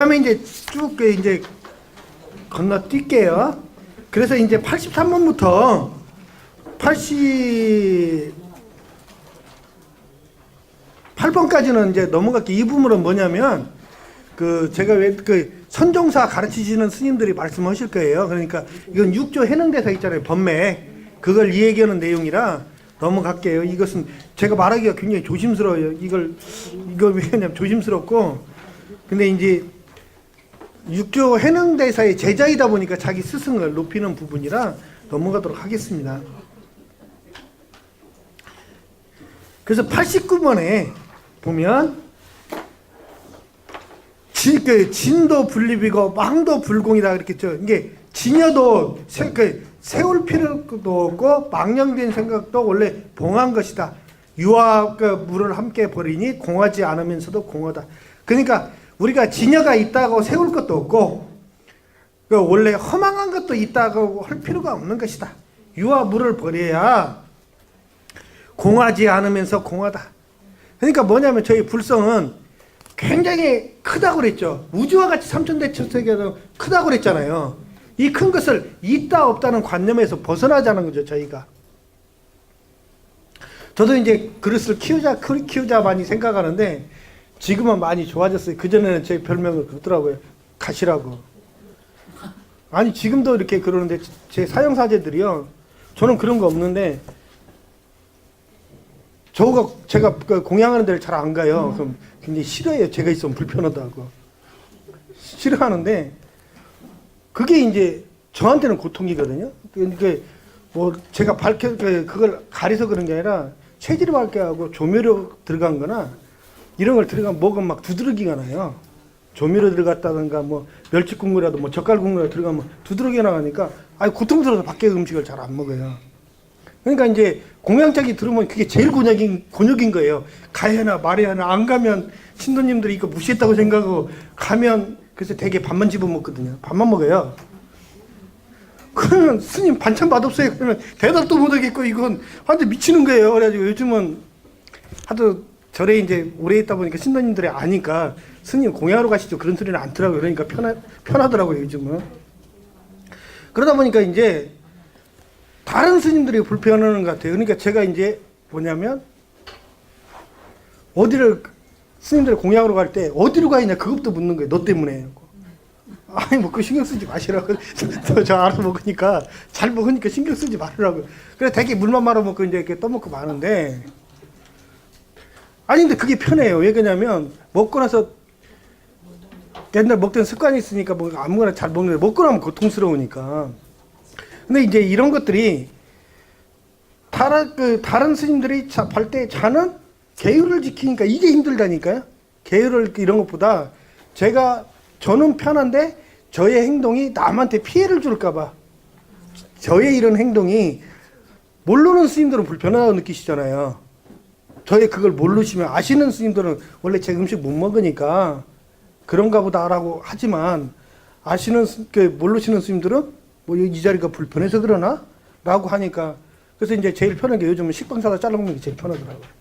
다음에 이제 쭉 이제 건너뛸게요. 그래서 이제 83번부터 88번까지는 이제 넘어갈게요. 이 부분은 뭐냐면, 제가 왜 선종사 가르치시는 스님들이 말씀하실 거예요. 그러니까 이건 6조 해능대사 있잖아요. 법맥. 그걸 얘기하는 내용이라 넘어갈게요. 이것은 제가 말하기가 굉장히 조심스러워요. 이걸 왜냐면 조심스럽고, 근데 이제 6조 해능대사의 제자이다 보니까 자기 스승을 높이는 부분이라 넘어가도록 하겠습니다. 그래서 89번에 보면 진도 분립이고 망도 불공이다 그랬겠죠. 이게 진여도 세울 필요도 없고 망령된 생각도 원래 봉한 것이다. 유와 물을 함께 버리니 공하지 않으면서도 공하다. 그러니까 우리가 진여가 있다고 세울 것도 없고 원래 허망한 것도 있다고 할 필요가 없는 것이다. 유와 물을 버려야 공하지 않으면서 공하다. 그러니까 뭐냐면 저희 불성은 굉장히 크다고 그랬죠. 우주와 같이 삼천대천세계도 크다고 그랬잖아요. 이 큰 것을 있다 없다는 관념에서 벗어나자는 거죠. 저희가. 저도 이제 그릇을 키우자 많이 생각하는데 지금은 많이 좋아졌어요. 그전에는 제 별명을 그러더라고요. 가시라고. 아니 지금도 이렇게 그러는데 제 사형사제들이요. 저는 그런 거 없는데 제가 공양하는 데를 잘 안 가요. 그럼 굉장히 싫어해요. 제가 있으면 불편하다고. 싫어하는데 그게 이제 저한테는 고통이거든요. 그러니까 뭐 제가 그걸 가려서 그런 게 아니라 체질이 밝게 하고 조미료 들어간 거나 이런 걸 들어가면 목은 막 두드러기가 나요. 조미료 들어갔다든가 뭐 멸치국물이라도 뭐 젓갈국물이라도 들어가면 두드러기가 나가니까 고통스러워서 밖에 음식을 잘 안 먹어요. 그러니까 이제 공양짝이 들으면 그게 제일 곤욕인 거예요. 가야 하나 말해야 하나. 안 가면 신도님들이 이거 무시했다고 생각하고 가면 그래서 되게 밥만 집어 먹거든요. 밥만 먹어요. 그러면 스님 반찬 맛없어요. 그러면 대답도 못 하겠고 이건 완전 미치는 거예요. 그래가지고 요즘은 하도 절에 이제 오래 있다 보니까 신도님들이 아니까 스님 공양하러 가시죠. 그런 소리는 안 더라고요. 그러니까 편하더라고요. 요즘은. 그러다 보니까 이제 다른 스님들이 불편하는 것 같아요. 그러니까 제가 이제 뭐냐면 스님들 공양으로 갈 때 어디로 가 있냐 그것도 묻는 거예요. 너 때문에. 아니 뭐 그 신경 쓰지 마시라고. 저 알아서 먹으니까 잘 먹으니까 신경 쓰지 말으라고. 그래서 되게 물만 말아 먹고 이제 이렇게 떠먹고 마는데 아니 근데 그게 편해요. 왜 그러냐면 먹고 나서 옛날 먹던 습관이 있으니까 뭐 아무거나 잘 먹는데 먹고 나면 고통스러우니까. 근데 이제 이런 것들이 다른 스님들이 할 때 자는 계율을 지키니까 이게 힘들다니까요. 계율을 이런 것보다 저는 편한데 저의 행동이 남한테 피해를 줄까봐 저의 이런 행동이 모르는 스님들은 불편하다고 느끼시잖아요. 저의 그걸 모르시면 아시는 스님들은 원래 제 음식 못 먹으니까 그런가 보다라고 하지만 모르시는 스님들은 뭐 이 자리가 불편해서 그러나? 라고 하니까 그래서 이제 제일 편한 게 요즘은 식빵 사다 잘라먹는 게 제일 편하더라고요.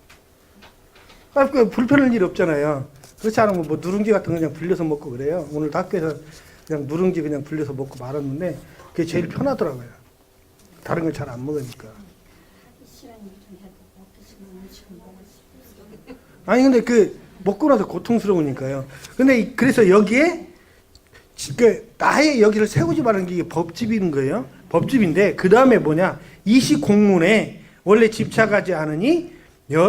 불편할 일이 없잖아요. 그렇지 않으면 뭐 누룽지 같은 거 그냥 불려서 먹고 그래요. 오늘도 학교에서 그냥 누룽지 그냥 불려서 먹고 말았는데 그게 제일 편하더라고요. 다른 걸 잘 안 먹으니까. 아니 근데 먹고 나서 고통스러우니까요. 근데 그래서 여기에 나의 여기를 세우지 말라는 게 법집인 거예요. 법집인데 그 다음에 뭐냐? 이시공문에 원래 집착하지 않으니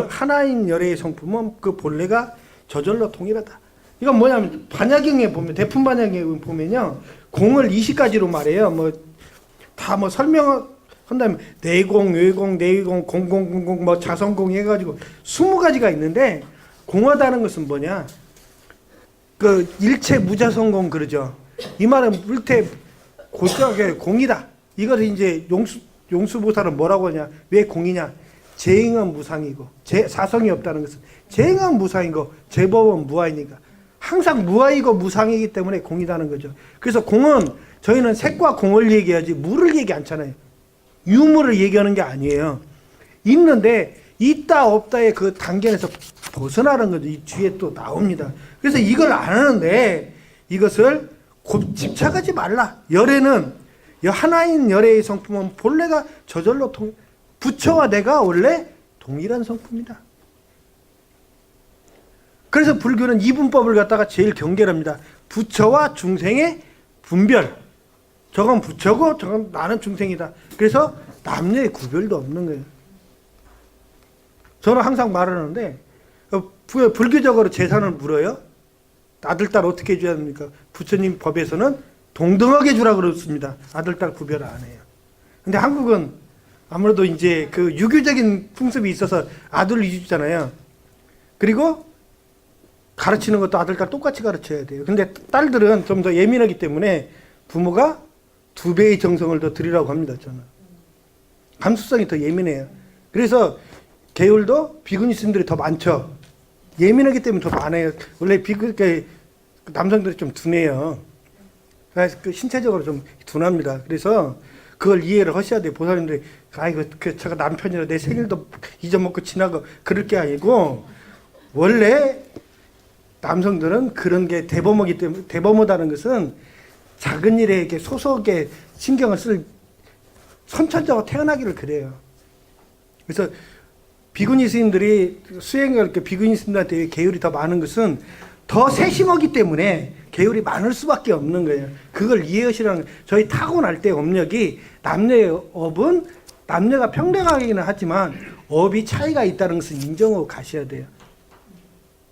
하나인 열애의 성품은 그 본래가 저절로 통일하다. 이건 뭐냐면 반야경에 보면 대품 반야경에 보면요 공을 이시까지로 말해요. 뭐 다 뭐 설명한다면 내공, 외공, 내공, 공공, 뭐 자성공 해가지고 20가지가 있는데 공하다는 것은 뭐냐? 일체 무자성공 그러죠. 이 말은 일체 고작의 공이다. 이걸 이제 용수보살은 뭐라고 하냐? 왜 공이냐? 재행은 무상이고 사성이 없다는 것은 재행은 무상이고 제법은 무아이니까 항상 무아이고 무상이기 때문에 공이다는 거죠. 그래서 공은 저희는 색과 공을 얘기하지 물을 얘기 않잖아요. 유물을 얘기하는 게 아니에요. 있는데 있다 없다의 그 단계에서 벗어나는 거죠. 이 뒤에 또 나옵니다. 그래서 이걸 안 하는데 이것을 집착하지 말라. 열애는 하나인 열애의 성품은 본래가 저절로 부처와 내가 원래 동일한 성품이다. 그래서 불교는 이분법을 갖다가 제일 경계합니다. 부처와 중생의 분별. 저건 부처고 저건 나는 중생이다. 그래서 남녀의 구별도 없는 거예요. 저는 항상 말하는데 불교적으로 재산을 물어요. 아들, 딸 어떻게 해줘야 됩니까? 부처님 법에서는 동등하게 주라 그렇습니다. 아들, 딸 구별 안 해요. 근데 한국은 아무래도 이제 그 유교적인 풍습이 있어서 아들을 주잖아요. 그리고 가르치는 것도 아들, 딸 똑같이 가르쳐야 돼요. 근데 딸들은 좀 더 예민하기 때문에 부모가 2배의 정성을 더 들이라고 합니다, 저는. 감수성이 더 예민해요. 그래서 계율도 비구니 스님들이 더 많죠. 예민하기 때문에 더 많아요. 원래 남성들이 좀 둔해요. 그래서 신체적으로 좀 둔합니다. 그래서 그걸 이해를 하셔야 돼요. 보살님들이 아이고 제가 남편이라 내 생일도 잊어먹고 지나고 그럴 게 아니고 원래 남성들은 그런 게 대범하기 때문에 대범하다는 것은 작은 일에 이렇게 소소하게 신경을 쓸 선천적으로 태어나기를 그래요. 그래서 비구니 스님들이 수행할 때 비구니 스님들한테 계율이 더 많은 것은 더 세심하기 때문에 계율이 많을 수밖에 없는 거예요. 그걸 이해하시라는 거예요. 저희 타고날 때 업력이 남녀의 업은 남녀가 평등하기는 하지만 업이 차이가 있다는 것을 인정하고 가셔야 돼요.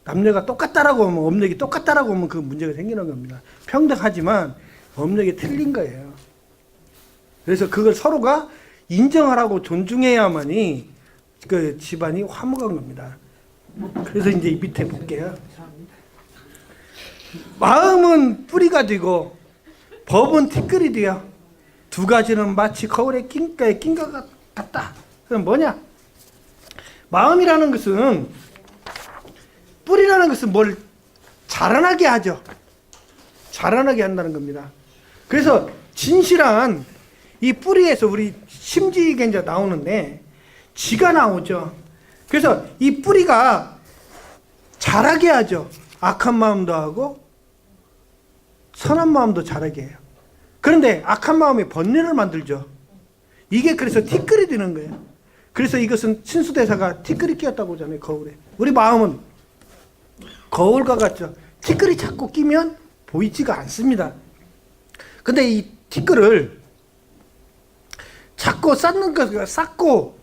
남녀가 똑같다라고 하면 업력이 똑같다라고 하면 그 문제가 생기는 겁니다. 평등하지만 업력이 틀린 거예요. 그래서 그걸 서로가 인정하라고 존중해야만이 그 집안이 화목한 겁니다. 그래서 이제 밑에 볼게요. 마음은 뿌리가 되고 법은 티끌이 되어 두 가지는 마치 거울에 낀 것 같다. 그럼 뭐냐? 마음이라는 것은 뿌리라는 것은 뭘 자라나게 하죠. 자라나게 한다는 겁니다. 그래서 진실한 이 뿌리에서 우리 심지가 이제 나오는데 지가 나오죠. 그래서 이 뿌리가 자라게 하죠. 악한 마음도 하고 선한 마음도 자라게 해요. 그런데 악한 마음이 번뇌를 만들죠. 이게 그래서 티끌이 되는 거예요. 그래서 이것은 신수대사가 티끌이 끼었다고 하잖아요. 거울에. 우리 마음은 거울과 같죠. 티끌이 자꾸 끼면 보이지가 않습니다. 근데 이 티끌을 자꾸 쌓고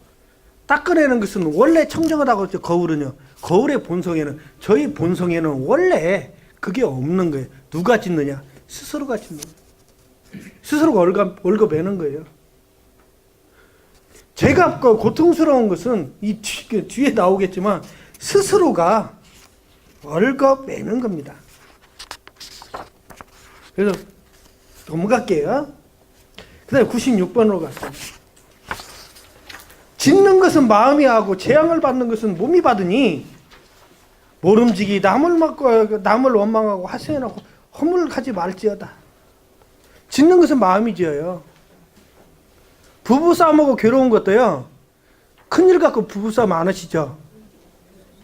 닦아내는 것은 원래 청정하다고 했죠. 거울은요. 거울의 본성에는 저희 본성에는 원래 그게 없는 거예요. 누가 짓느냐? 스스로가 짓는 거예요. 스스로가 얽어매는 거예요. 제가 고통스러운 것은 이 뒤에 나오겠지만 스스로가 얽어매는 겁니다. 그래서 넘어갈게요. 그 다음에 96번으로 갔어요. 짓는 것은 마음이 하고 재앙을 받는 것은 몸이 받으니 모름지기 남을 원망하고 하소연하고 허물하지 말지어다. 짓는 것은 마음이 지어요. 부부싸움하고 괴로운 것도요. 큰일 갖고 부부싸움 안 하시죠.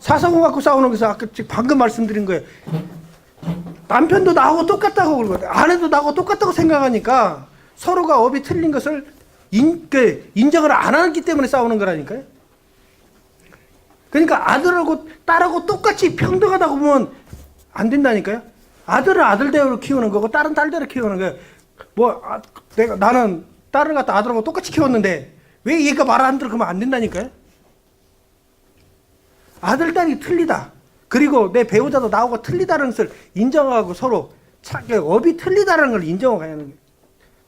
사사건 갖고 싸우는 것은 아까 방금 말씀드린 거예요. 남편도 나하고 똑같다고 그러고 아내도 나하고 똑같다고 생각하니까 서로가 업이 틀린 것을 인정을 안 하기 때문에 싸우는 거라니까요. 그러니까 아들하고 딸하고 똑같이 평등하다고 보면 안 된다니까요. 아들은 아들대로 키우는 거고 딸은 딸대로 키우는 거예요. 나는 딸을 갖다 아들하고 똑같이 키웠는데 왜 얘가 말 안 들어? 그러면 안 된다니까요. 아들, 딸이 틀리다. 그리고 내 배우자도 나하고 틀리다는 것을 인정하고 서로 업이 틀리다는 걸 인정하고 가야 하는 거예요.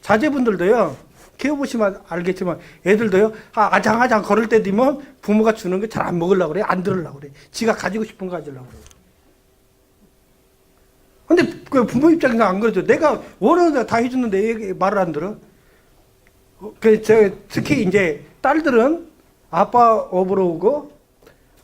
자제분들도요. 키워보시면 알겠지만 애들도요. 아장아장 걸을 때 되면 부모가 주는 거 잘 안 먹으려고 그래. 안 들으려고 그래. 지가 가지고 싶은 거 가지려고 그래. 근데 그 부모 입장에서 안 그러죠. 내가 원하는 거 다 해줬는데 얘 말을 안 들어. 특히 이제 딸들은 아빠 업으로 오고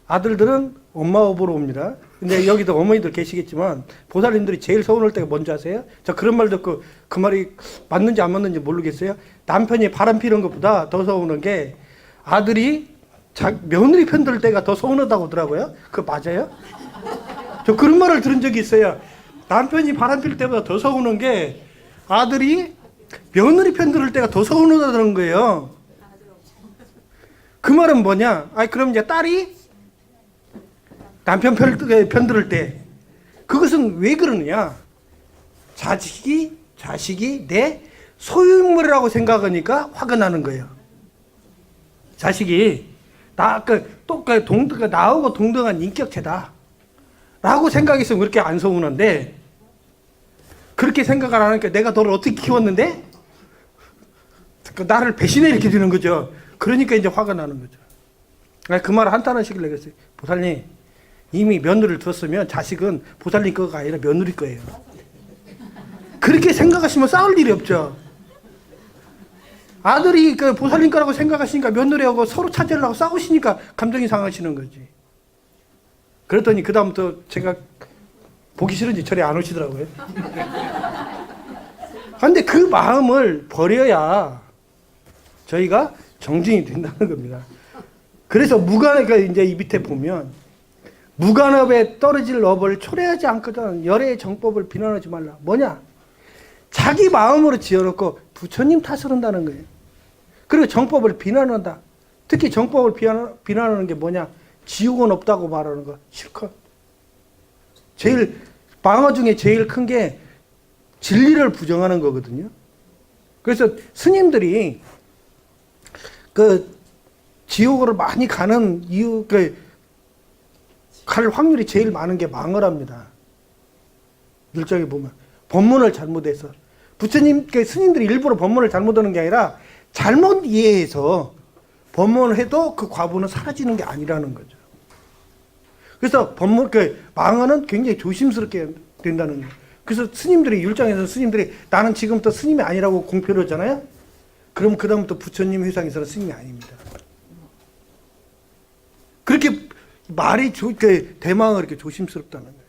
아들들은 엄마 업으로 옵니다. 근데 여기도 어머니들 계시겠지만 보살님들이 제일 서운할 때가 뭔지 아세요? 저 그런 말 듣고 그 말이 맞는지 안 맞는지 모르겠어요. 남편이 바람 피는 것보다 더 서운한 게 아들이 며느리 편들 때가 더 서운하다고 하더라고요. 그거 맞아요? 저 그런 말을 들은 적이 있어요. 남편이 바람 필 때보다 더 서우는 게 아들이 며느리 편 들을 때가 더 서운하다는 거예요. 그 말은 뭐냐? 아니 그럼 이제 딸이 남편 편 들을 때 그것은 왜 그러느냐? 자식이 내 소유물이라고 생각하니까 화가 나는 거예요. 자식이 나하고 동등한 인격체다 라고 생각했으면 그렇게 안 서운한데, 그렇게 생각을 안 하니까 내가 너를 어떻게 키웠는데 나를 배신해 이렇게 되는 거죠. 그러니까 이제 화가 나는 거죠. 그 말을 한탄 하시길래 그랬어요. 보살님, 이미 며느리를 뒀으면 자식은 보살님 거가 아니라 며느리 거예요. 그렇게 생각하시면 싸울 일이 없죠. 아들이 그 보살님 거라고 생각하시니까 며느리하고 서로 찾으려고 싸우시니까 감정이 상하시는 거지. 그랬더니 그 다음부터 제가 보기 싫은지 절에 안 오시더라고요. 그런데 그 마음을 버려야 저희가 정진이 된다는 겁니다. 그래서 무간업에 이제 이 밑에 보면 무간업에 떨어질 업을 초래하지 않거든 열애의 정법을 비난하지 말라. 뭐냐? 자기 마음으로 지어놓고 부처님 탓을 한다는 거예요. 그리고 정법을 비난한다. 특히 정법을 비난하는 게 뭐냐? 지옥은 없다고 말하는 거 실컷. 제일 방어 중에 제일 큰 게 진리를 부정하는 거거든요. 그래서 스님들이 그 지옥으로 많이 가는 이유, 갈 확률이 제일 많은 게 망언합니다. 일정에 보면 법문을 잘못해서 부처님 스님들이 일부러 법문을 잘못하는 게 아니라 잘못 이해해서 법문을 해도 그 과부는 사라지는 게 아니라는 거죠. 그래서 망언은 굉장히 조심스럽게 된다는 거예요. 그래서 스님들이 율장에서 스님들이 나는 지금부터 스님이 아니라고 공표를 하잖아요. 그럼 그다음부터 부처님 회상에서는 스님이 아닙니다. 그렇게 말이 대망을 이렇게 조심스럽다는 거예요.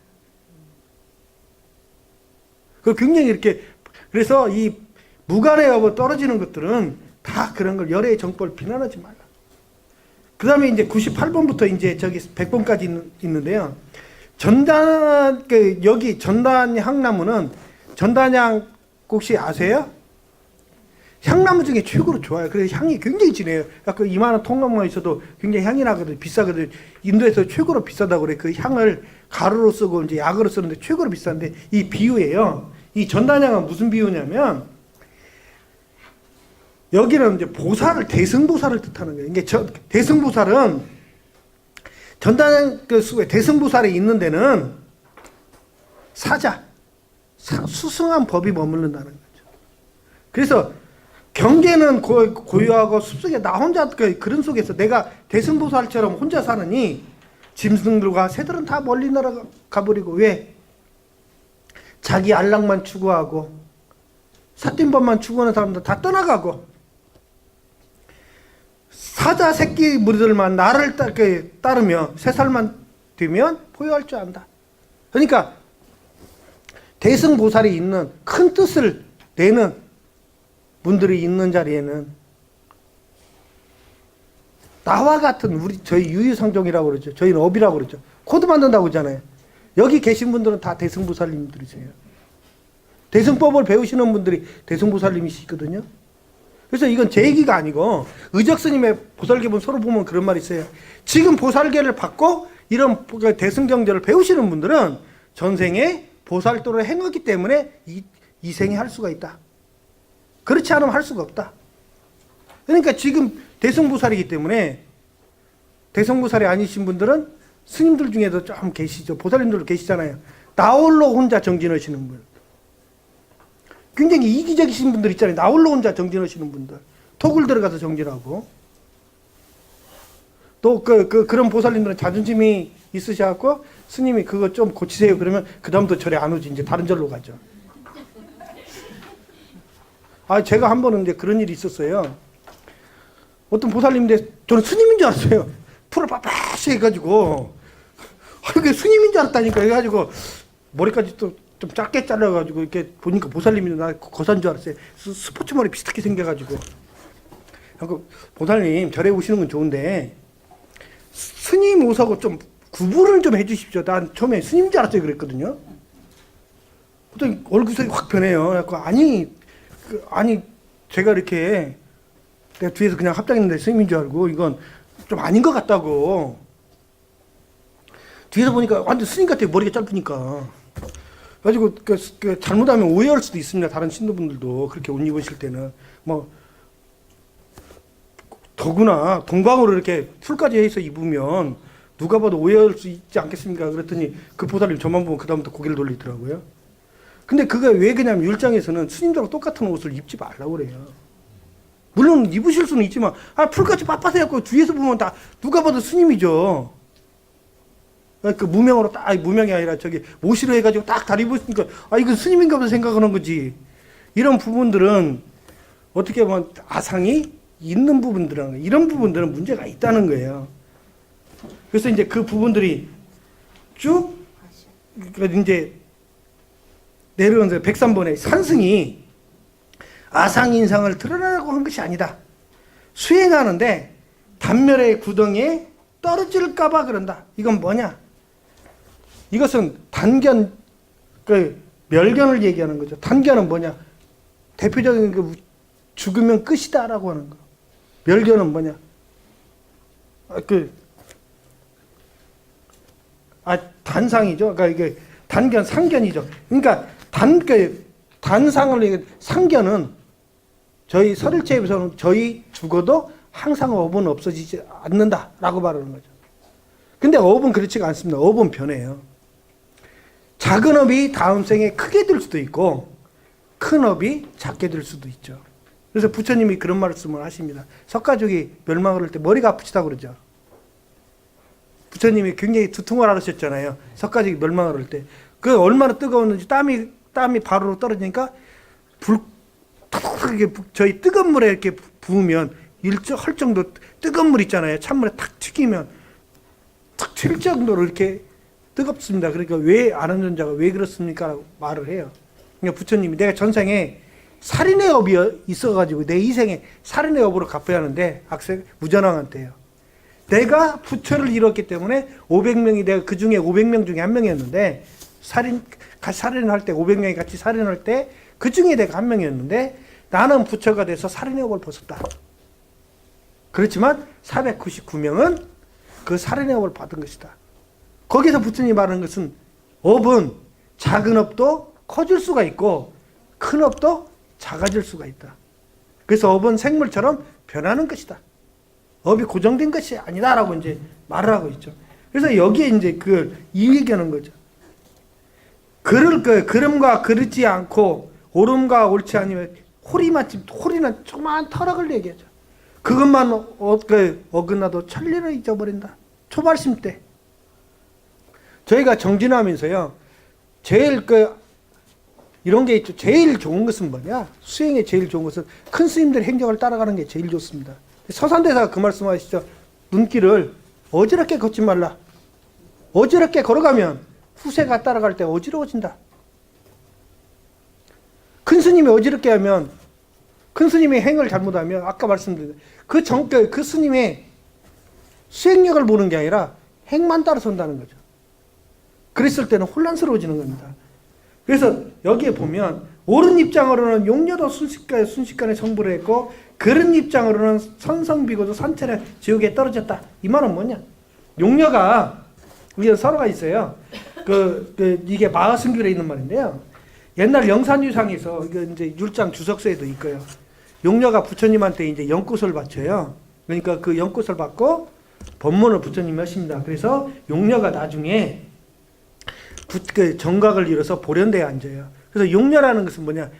그 굉장히 이렇게 그래서 이 무간의 업으로 떨어지는 것들은 다 그런 걸 열애의 정법을 비난하지 말라. 그 다음에 이제 98번부터 이제 저기 100번까지 있는데요. 여기 전단 향나무는 전단향 혹시 아세요? 향나무 중에 최고로 좋아요. 그래서 향이 굉장히 진해요. 약간 이만한 통나무가 있어도 굉장히 향이 나거든요. 비싸거든요. 인도에서 최고로 비싸다고 그래. 그 향을 가루로 쓰고 이제 약으로 쓰는데 최고로 비싼데 이 비유예요. 이 전단향은 무슨 비유냐면 여기는 이제 보살을 대승보살을 뜻하는 거예요. 이게 대승보살은 전단향 대승보살이 있는 데는 수승한 법이 머무른다는 거죠. 그래서 경계는 고유하고 숲속에 나 혼자 그런 속에서 내가 대승보살처럼 혼자 사느니 짐승들과 새들은 다 멀리 날아가 버리고 왜? 자기 안락만 추구하고 사팀법만 추구하는 사람들 다 떠나가고 사자 새끼 무리들만 나를 따르며 세 살만 되면 포효할 줄 안다. 그러니까 대승보살이 있는 큰 뜻을 내는 분들이 있는 자리에는 나와 같은 저희 유유상종이라고 그러죠. 저희는 업이라고 그러죠. 코드 만든다고 그러잖아요. 여기 계신 분들은 다 대승보살님들이세요. 대승법을 배우시는 분들이 대승보살님이시거든요. 그래서 이건 제 얘기가 아니고 의적스님의 보살계본 서로 보면 그런 말이 있어요. 지금 보살계를 받고 이런 대승경제를 배우시는 분들은 전생에 보살도를 행했기 때문에 이 생에 할 수가 있다. 그렇지 않으면 할 수가 없다. 그러니까 지금 대승보살이기 때문에 대승보살이 아니신 분들은 스님들 중에도 좀 계시죠. 보살님들도 계시잖아요. 나홀로 혼자 정진하시는 분. 굉장히 이기적이신 분들 있잖아요. 나홀로 혼자 정진하시는 분들. 톡을 들어가서 정진하고. 또 그런 보살님들은 자존심이 있으셔갖고 스님이 그거 좀 고치세요. 그러면 그다음부터 절에 안 오지. 이제 다른 절로 가죠. 제가 한 번은 이제 그런 일이 있었어요. 어떤 보살님인데 저는 스님인 줄 알았어요. 풀을 빳빳이 해가지고 그게 스님인 줄 알았다니까. 해가지고 머리까지 또 좀 짧게 잘라가지고 이렇게 보니까 보살님인데 나 거산 줄 알았어요. 스포츠 머리 비슷하게 생겨가지고. 보살님 절에 오시는 건 좋은데 스님 오사고 좀 구분을 좀 해주십시오. 난 처음에 스님인 줄 알았어요. 그랬거든요. 어떤 얼굴색이 확 변해요. 그래서 아니 제가 이렇게 내가 뒤에서 그냥 합장했는데 스님인 줄 알고 이건 좀 아닌 것 같다고. 뒤에서 보니까 완전 스님 같아요. 머리가 짧으니까. 가지고 그 잘못하면 오해할 수도 있습니다. 다른 신도분들도 그렇게 옷 입으실 때는 뭐 더구나 동방으로 이렇게 풀까지 해서 입으면 누가 봐도 오해할 수 있지 않겠습니까? 그랬더니 그 보살님 저만 보면 그다음부터 고개를 돌리더라고요. 근데 그게 왜 그러냐면 율장에서는 스님들하고 똑같은 옷을 입지 말라고 그래요. 물론 입으실 수는 있지만 풀까지 빳빳해갖고 뒤에서 보면 다 누가 봐도 스님이죠. 그 무명으로 딱 무명이 아니라 저기 모시로 해가지고 딱 다리 입으니까 이거 스님인가 보다 생각하는 거지. 이런 부분들은 어떻게 보면 아상이 있는 부분들은 이런 부분들은 문제가 있다는 거예요. 그래서 이제 그 부분들이 쭉 이제 내려오면서 103번에 산승이 아상인상을 드러내라고 한 것이 아니다. 수행하는데 단멸의 구덩이에 떨어질까봐 그런다. 이건 뭐냐? 이것은 단견, 멸견을 얘기하는 거죠. 단견은 뭐냐? 대표적인 죽으면 끝이다라고 하는 거. 멸견은 뭐냐? 단상이죠. 그러니까 이게 단견, 상견이죠. 그러니까 단상을 상견은 저희 설일체에서는 저희 죽어도 항상 업은 없어지지 않는다라고 말하는 거죠. 근데 업은 그렇지가 않습니다. 업은 변해요. 작은 업이 다음 생에 크게 될 수도 있고 큰 업이 작게 될 수도 있죠. 그래서 부처님이 그런 말씀을 하십니다. 석가족이 멸망을 할 때 머리가 아프시다고 그러죠. 부처님이 굉장히 두통을 앓으셨잖아요. 석가족이 멸망을 할 때. 그 얼마나 뜨거웠는지 땀이 바로 떨어지니까 이렇게 저희 뜨거운 물에 이렇게 부으면 할 정도 뜨거운 물 있잖아요. 찬물에 탁 튀기면 탁 튈 정도로 이렇게 뜨겁습니다. 그러니까 왜 아는 전자가 왜 그렇습니까? 라고 말을 해요. 그러니까 부처님이 내가 전생에 살인의 업이 있어가지고 내 이생에 살인의 업으로 갚아야 하는데 악세 무전왕한테요. 내가 부처를 잃었기 때문에 500명이 내가 그 중에 500명 중에 한 명이었는데 살인할 때 500명이 같이 살인할 때 그 중에 내가 한 명이었는데 나는 부처가 돼서 살인의 업을 벗었다. 그렇지만 499명은 그 살인의 업을 받은 것이다. 거기서 부처님이 말하는 것은 업은 작은 업도 커질 수가 있고 큰 업도 작아질 수가 있다. 그래서 업은 생물처럼 변하는 것이다. 업이 고정된 것이 아니다라고 이제 말을 하고 있죠. 그래서 여기에 이제 이 얘기하는 거죠. 그름과 그르지 않고 옳음과 옳지 아니면 홀이나 조그마한 터락을 얘기하죠. 그것만 어긋나도 천리를 잊어버린다. 초발심 때. 저희가 정진하면서요. 제일 이런 게 있죠. 제일 좋은 것은 뭐냐? 수행에 제일 좋은 것은 큰 스님들의 행적을 따라가는 게 제일 좋습니다. 서산대사가 그 말씀하시죠. 눈길을 어지럽게 걷지 말라. 어지럽게 걸어가면 후세가 따라갈 때 어지러워진다. 큰 스님이 어지럽게 하면 큰 스님의 행을 잘못하면 아까 말씀드린 그 스님의 수행력을 보는 게 아니라 행만 따라선다는 거죠. 그랬을 때는 혼란스러워지는 겁니다. 그래서 여기에 보면 옳은 입장으로는 용녀도 순식간에 성불을 했고 그른 입장으로는 선성비고도 산천에 지옥에 떨어졌다. 이 말은 뭐냐? 용녀가 우리가 서로가 있어요. 이게 마하승귤에 있는 말인데요. 옛날 영산유상에서 이제 율장 주석서에도 있고요. 용녀가 부처님한테 이제 연꽃을 바쳐요. 그러니까 그 연꽃을 받고 법문을 부처님이 하십니다. 그래서 용녀가 나중에 정각을 이뤄서 보련대에 앉아요. 그래서 용녀라는 것은 뭐냐?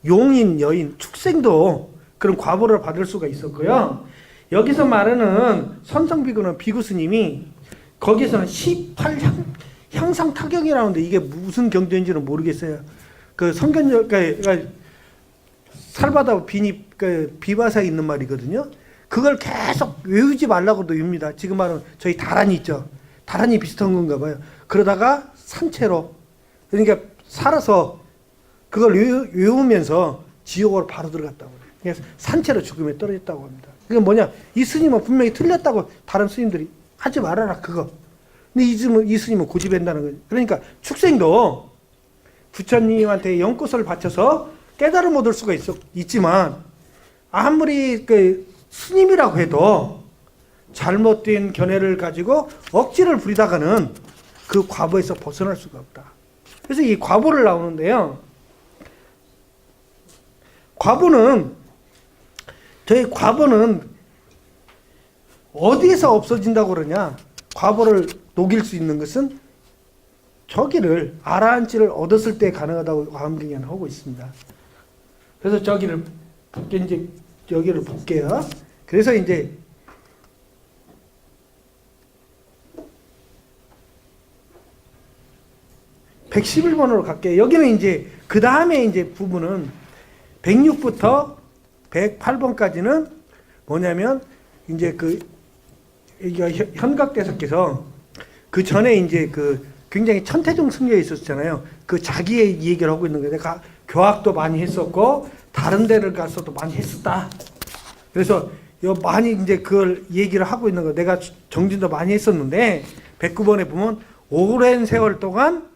용인, 여인, 축생도 그런 과보를 받을 수가 있었고요. 여기서 말하는 선성비구는 비구 스님이 거기서는 18향상 타경이라는데 이게 무슨 경전인지는 모르겠어요. 성견, 살바다 비바사에 있는 말이거든요. 그걸 계속 외우지 말라고도 웁니다. 지금 말은 저희 다란이 있죠. 다란이 비슷한 건가 봐요. 그러다가 산채로, 그러니까 살아서 그걸 외우면서 지옥으로 바로 들어갔다고 해요. 그래서 산채로 죽음에 떨어졌다고 합니다. 그게 뭐냐? 이 스님은 분명히 틀렸다고 다른 스님들이 하지 말아라 그거. 근데 이 스님은 고집한다는 거죠. 그러니까 축생도 부처님한테 연꽃을 바쳐서 깨달음 얻을 수가 있지만 아무리 그 스님이라고 해도 잘못된 견해를 가지고 억지를 부리다가는 그 과보에서 벗어날 수가 없다. 그래서 이 과보를 나오는데요. 저희 과보는 어디에서 없어진다고 그러냐? 과보를 녹일 수 있는 것은 저기를 아라한치를 얻었을 때 가능하다고 화엄경에는 하고 있습니다. 그래서 저기를 이제 여기를 볼게요. 그래서 이제 (111번으로) 갈게요. 여기는 이제 그 다음에 이제 부분은 106부터 108번까지는 뭐냐면 이제 그 현각대사께서 그 전에 이제 그 굉장히 천태종 승려에 있었잖아요. 그 자기의 얘기를 하고 있는 거예요. 내가 교학도 많이 했었고 다른 데를 가서도 많이 했었다. 그래서 많이 이제 그걸 얘기를 하고 있는 거. 내가 정진도 많이 했었는데 109번에 보면 오랜 세월 동안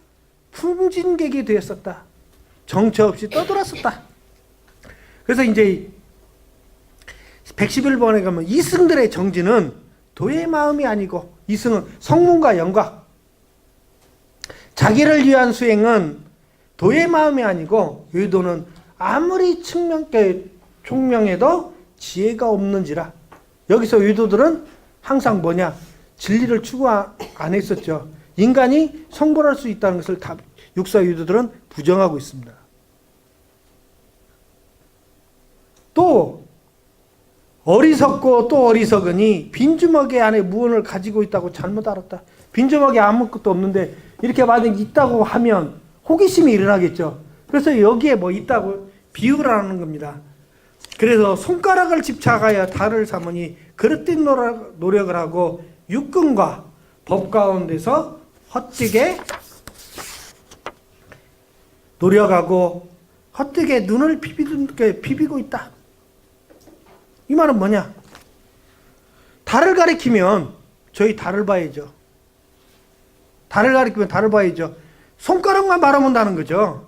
풍진객이 되었었다. 정처 없이 떠돌았었다. 그래서 이제 111번에 가면 이승들의 정진은 도의 마음이 아니고 이승은 성문과 영각, 자기를 위한 수행은 도의 마음이 아니고 의도는 아무리 총명해도 지혜가 없는지라. 여기서 의도들은 항상 뭐냐? 진리를 추구 안 했었죠. 인간이 성불할 수 있다는 것을 다 육사 의도들은 부정하고 있습니다. 또 어리석고 또 어리석으니 빈주먹의 안에 무언을 가지고 있다고 잘못 알았다. 빈주먹에 아무것도 없는데 이렇게 만약 있다고 하면 호기심이 일어나겠죠. 그래서 여기에 뭐 있다고 비유를 하는 겁니다. 그래서 손가락을 집착하여 달을 삼으니 그릇된 노력을 하고 육근과 법 가운데서 헛되게 노력하고 헛되게 눈을 비비고 있다. 이 말은 뭐냐? 달을 가리키면 저희 달을 봐야죠. 달을 가리키면 달을 봐야죠. 손가락만 바라본다는 거죠.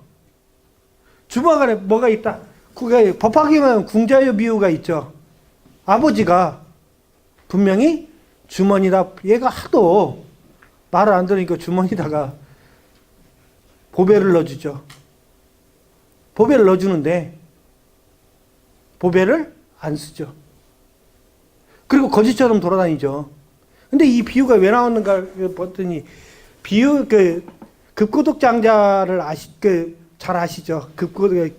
주먹 안에 뭐가 있다. 그게 법화경은 궁자유 비유가 있죠. 아버지가 분명히 주머니다. 얘가 하도 말을 안 들으니까 주머니다가 보배를 넣어주죠. 보배를 넣어주는데 보배를 안 쓰죠. 그리고 거지처럼 돌아다니죠. 근데 이 비유가 왜 나오는가 봤더니 비유 급고독장자를 잘 아시죠?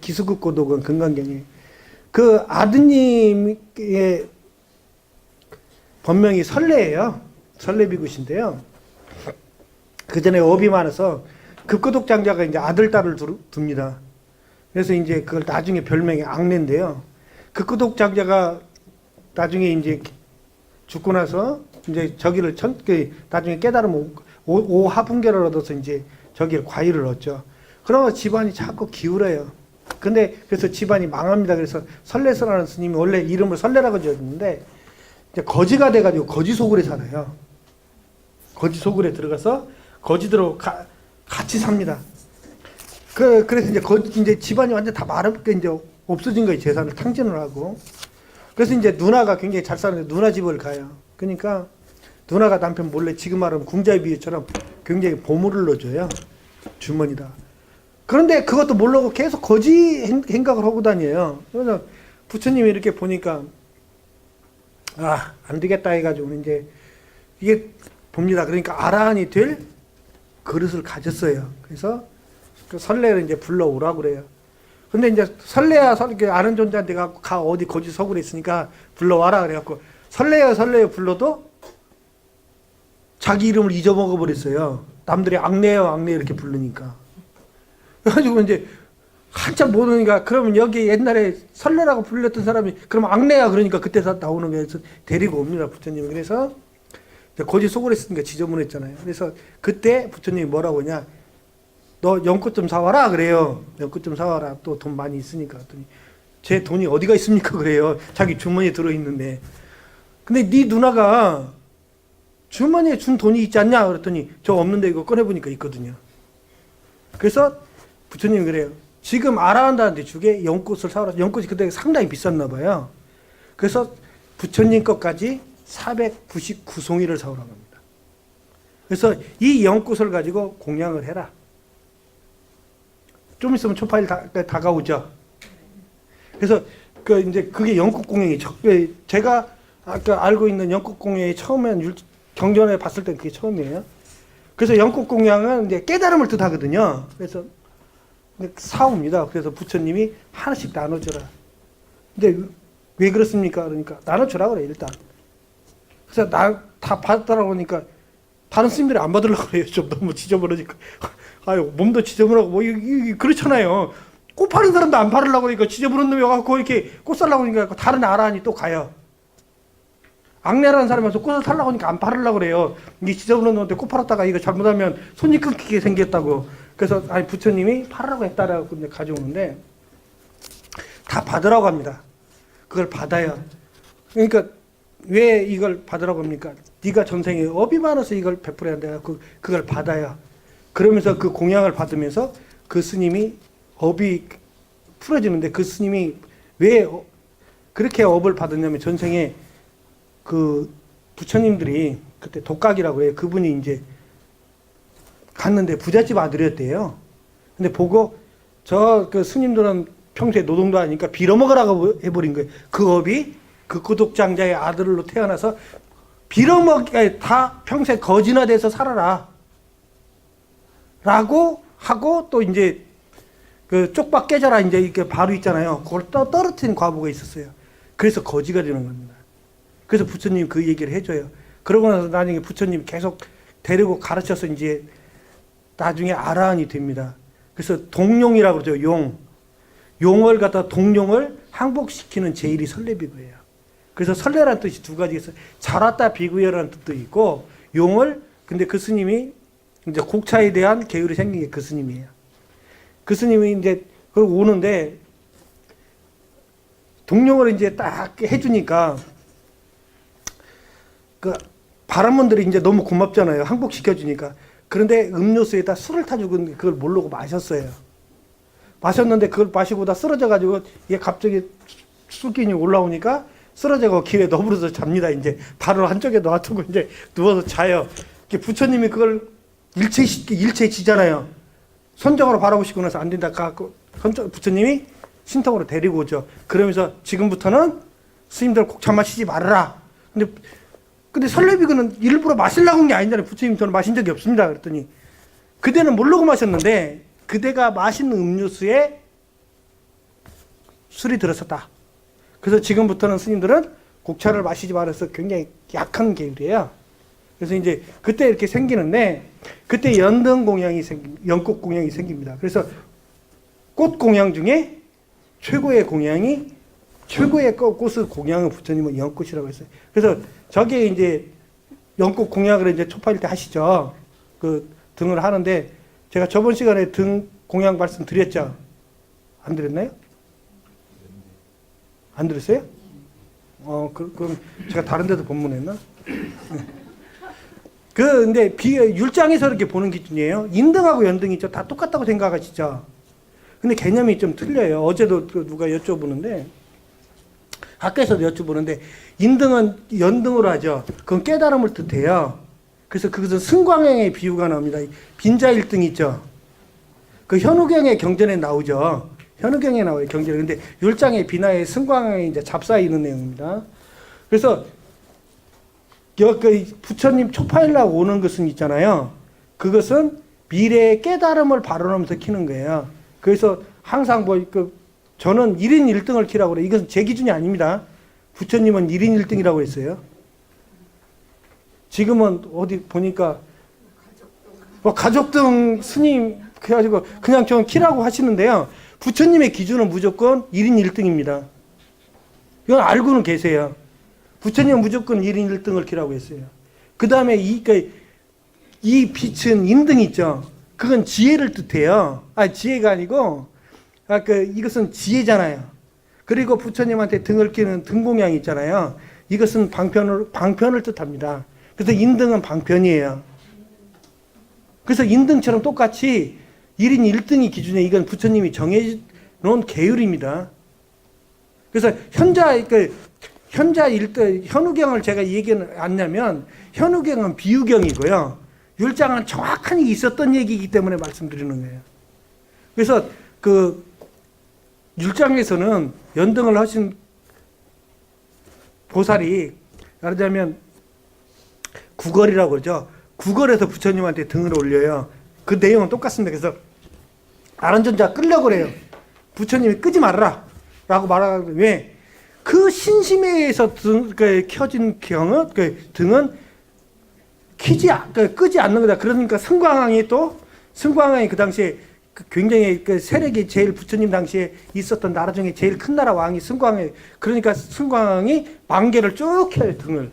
기수급고독은 금강경에 그 아드님의 본명이 설레예요. 설레비굿인데요. 그 전에 업이 많아서 급고독장자가 이제 아들 딸을 둡니다. 그래서 이제 그걸 나중에 별명이 악내인데요. 급고독장자가 나중에 이제 죽고 나서 이제 저기를 나중에 깨달으면 오하분계를 얻어서 이제 저기를 과일을 얻죠. 그러면 집안이 자꾸 기울어요. 근데 그래서 집안이 망합니다. 그래서 설레서라는 스님이 원래 이름을 설레라고 지었는데 이제 거지가 돼가지고 거지 소굴에 살아요. 거지 소굴에 들어가서 거지들하고 같이 삽니다. 그래서 이제 집안이 완전 다 마르게 이제 없어진 거예요. 재산을 탕진을 하고. 그래서 이제 누나가 굉장히 잘 사는데 누나 집을 가요. 그러니까 누나가 남편 몰래 지금 말하면 궁자의 비유처럼 굉장히 보물을 넣어줘요. 주머니다. 그런데 그것도 모르고 계속 거지 행각을 하고 다녀요. 그래서 부처님이 이렇게 보니까 안 되겠다 해가지고 이제 이게 봅니다. 그러니까 아라한이 될 그릇을 가졌어요. 그래서 그 설레를 이제 불러오라고 그래요. 근데 이제 설레야 아는 존재한테 가 어디 거지 서굴에 있으니까 불러와라 그래갖고 설레야 불러도 자기 이름을 잊어먹어 버렸어요. 남들이 악내요 이렇게 부르니까. 그래가지고 이제 한참 모르니까 그러면 여기 옛날에 설레라고 불렸던 사람이 그럼 악내야 그러니까 그때 나오는 거예요. 데리고 옵니다 부처님이. 그래서 거지 속을 했으니까 지저분했잖아요. 그래서 그때 부처님이 뭐라고 하냐, 너 연꽃 좀 사와라 그래요. 연꽃 좀 사와라. 또 돈 많이 있으니까. 그랬더니 제 돈이 어디가 있습니까 그래요. 자기 주머니에 들어있는데. 근데 네 누나가 주머니에 준 돈이 있지 않냐 그랬더니 저 없는데 이거 꺼내보니까 있거든요. 그래서 부처님이 그래요. 지금 아라한다한테 주게 연꽃을 사오라. 연꽃이 그때 상당히 비쌌나 봐요. 그래서 부처님 것까지 499송이를 사오라고 합니다. 그래서 이 연꽃을 가지고 공양을 해라. 좀 있으면 초파일 다가오죠. 그래서 이제 그게 연꽃 공양이죠. 제가 아까 알고 있는 연꽃 공양이 처음엔 경전에 봤을 때 그게 처음이에요. 그래서 연꽃 공양은 이제 깨달음을 뜻하거든요. 그래서 사옵니다. 그래서 부처님이 하나씩 나눠줘라. 근데 왜 그렇습니까? 그러니까 나눠주라 그래 일단. 그래서 다 받았다고 하니까 다른 스님들이 안 받으려고 그래요. 좀 너무 지저분하니까. 아유 몸도 지저분하고 뭐 그렇잖아요. 꽃 파는 사람도 안 팔으려고 그러니까 지저분한 놈이 와갖고 이렇게 꽃 살라고 그러니까 다른 아라한이 또 가요. 악내라는 사람이 와서 꽃을 살라고 하니까 안 팔으려고 그래요. 이게 지저분한 놈한테 꽃 팔았다가 이거 잘못하면 손이 끊기게 생겼다고. 그래서 아니 부처님이 팔으라고 했다라고 이제 가져오는데 다 받으라고 합니다. 그걸 받아요. 그러니까 왜 이걸 받으라고 합니까? 네가 전생에 업이 많아서 이걸 베풀어야 한다. 그걸 받아요. 그러면서 그 공양을 받으면서 그 스님이 업이 풀어지는데 그 스님이 왜 그렇게 업을 받았냐면 전생에 그 부처님들이 그때 독각이라고 해요. 그분이 이제 갔는데 부잣집 아들이었대요. 근데 보고 그 스님들은 평소에 노동도 하니까 빌어먹으라고 해버린 거예요. 그 업이 그 구독장자의 아들로 태어나서 빌어먹게 다 평생 거지나 돼서 살아라. 라고 하고 또 이제 그 쪽박 깨져라 이제 이렇게 바로 있잖아요. 그걸 떨어뜨린 과부가 있었어요. 그래서 거지가 되는 겁니다. 그래서 부처님 그 얘기를 해줘요. 그러고 나서 나중에 부처님 계속 데리고 가르쳐서 이제 나중에 아라한이 됩니다. 그래서 동룡이라고 그러죠. 용을 갖다 동룡을 항복시키는 제일이 설레비구예요. 그래서 설레라는 뜻이 두 가지 있어요. 잘 왔다 비구여라는 뜻도 있고 용을 근데 그 스님이 이제 곡차에 대한 계율이 생긴 게 그 스님이에요. 그 스님이 이제 그러고 오는데 동룡을 이제 딱 해주니까 그 바람분들이 이제 너무 고맙잖아요. 항복시켜주니까. 그런데 음료수에다 술을 타주고 그걸 모르고 마셨어요. 마셨는데 그걸 마시고 다 쓰러져가지고 얘 갑자기 술기운이 올라오니까 쓰러져가 기회에 너부러져 잡니다. 이제 발을 한쪽에 놔두고 이제 누워서 자요. 부처님이 그걸 일체지잖아요. 선정으로 바라보시고 나서 안 된다. 갖고 부처님이 신통으로 데리고 오죠. 그러면서 지금부터는 스님들 곡차 마시지 말아라. 근데 설레비그는 일부러 마시려고 한 게 아니잖아요. 부처님 저는 마신 적이 없습니다. 그랬더니 그대는 모르고 마셨는데 그대가 마신 음료수에 술이 들었었다. 그래서 지금부터는 스님들은 곡차를 마시지 말아서 굉장히 약한 계율이에요. 그래서 이제 그때 이렇게 생기는데 그때 연꽃 공양이 생깁니다. 그래서 꽃 공양 중에 최고의 공양이 최고의 꽃을 공양을 부처님은 연꽃이라고 했어요. 그래서 저게 이제 연꽃 공양을 이제 초파일 때 하시죠. 그 등을 하는데 제가 저번 시간에 등 공양 말씀 드렸죠. 안 드렸나요? 안 들었어요? 그럼 제가 다른 데도 법문했나? 근데 율장에서 이렇게 보는 기준이에요. 인등하고 연등이 있죠. 다 똑같다고 생각하시죠. 근데 개념이 좀 틀려요. 어제도 누가 여쭤보는데, 학교에서도 여쭤보는데, 인등은 연등으로 하죠. 그건 깨달음을 뜻해요. 그래서 그것은 승광행의 비유가 나옵니다. 빈자일등 있죠. 그 현우경의 경전에 나오죠. 현우경에 나와요, 경전에. 근데 율장의 비나의 승광행에 이제 잡사에 있는 내용입니다. 그래서 부처님 초파일락 오는 것은 있잖아요. 그것은 미래의 깨달음을 발언하면서 키는 거예요. 그래서 항상 저는 1인 1등을 키라고 그래요. 이것은 제 기준이 아닙니다. 부처님은 1인 1등이라고 했어요. 지금은 어디 보니까 가족등 스님 그래가지고 그냥 좀 키라고 하시는데요. 부처님의 기준은 무조건 1인 1등입니다. 이건 알고는 계세요. 부처님은 무조건 1인 1등을 키라고 했어요. 그 다음에 이 빛은 인등 있죠. 그건 지혜를 뜻해요. 지혜가 아니고, 이것은 지혜잖아요. 그리고 부처님한테 등을 끼는 등공양이 있잖아요. 이것은 방편을 뜻합니다. 그래서 인등은 방편이에요. 그래서 인등처럼 똑같이 1인 1등이 기준에 이건 부처님이 정해놓은 계율입니다. 그래서 현자 1등, 현우경을 제가 얘기는 않냐면 현우경은 비유경이고요. 율장은 정확한 게 있었던 얘기이기 때문에 말씀드리는 거예요. 그래서 그 율장에서는 연등을 하신 보살이 말하자면 구걸이라고 그러죠. 구걸에서 부처님한테 등을 올려요. 그 내용은 똑같습니다. 그래서 아란전자 끌려고 그래요. 부처님이 끄지 말아라 라고 말하고, 왜? 그 신심에서 켜진 경은, 등은 끄지 않는 거다. 그러니까 승광왕이 그 당시에 굉장히 세력이 제일 부처님 당시에 있었던 나라 중에 제일 큰 나라 왕이 승광왕이, 그러니까 승광왕이 만개를 쭉 켜요, 등을.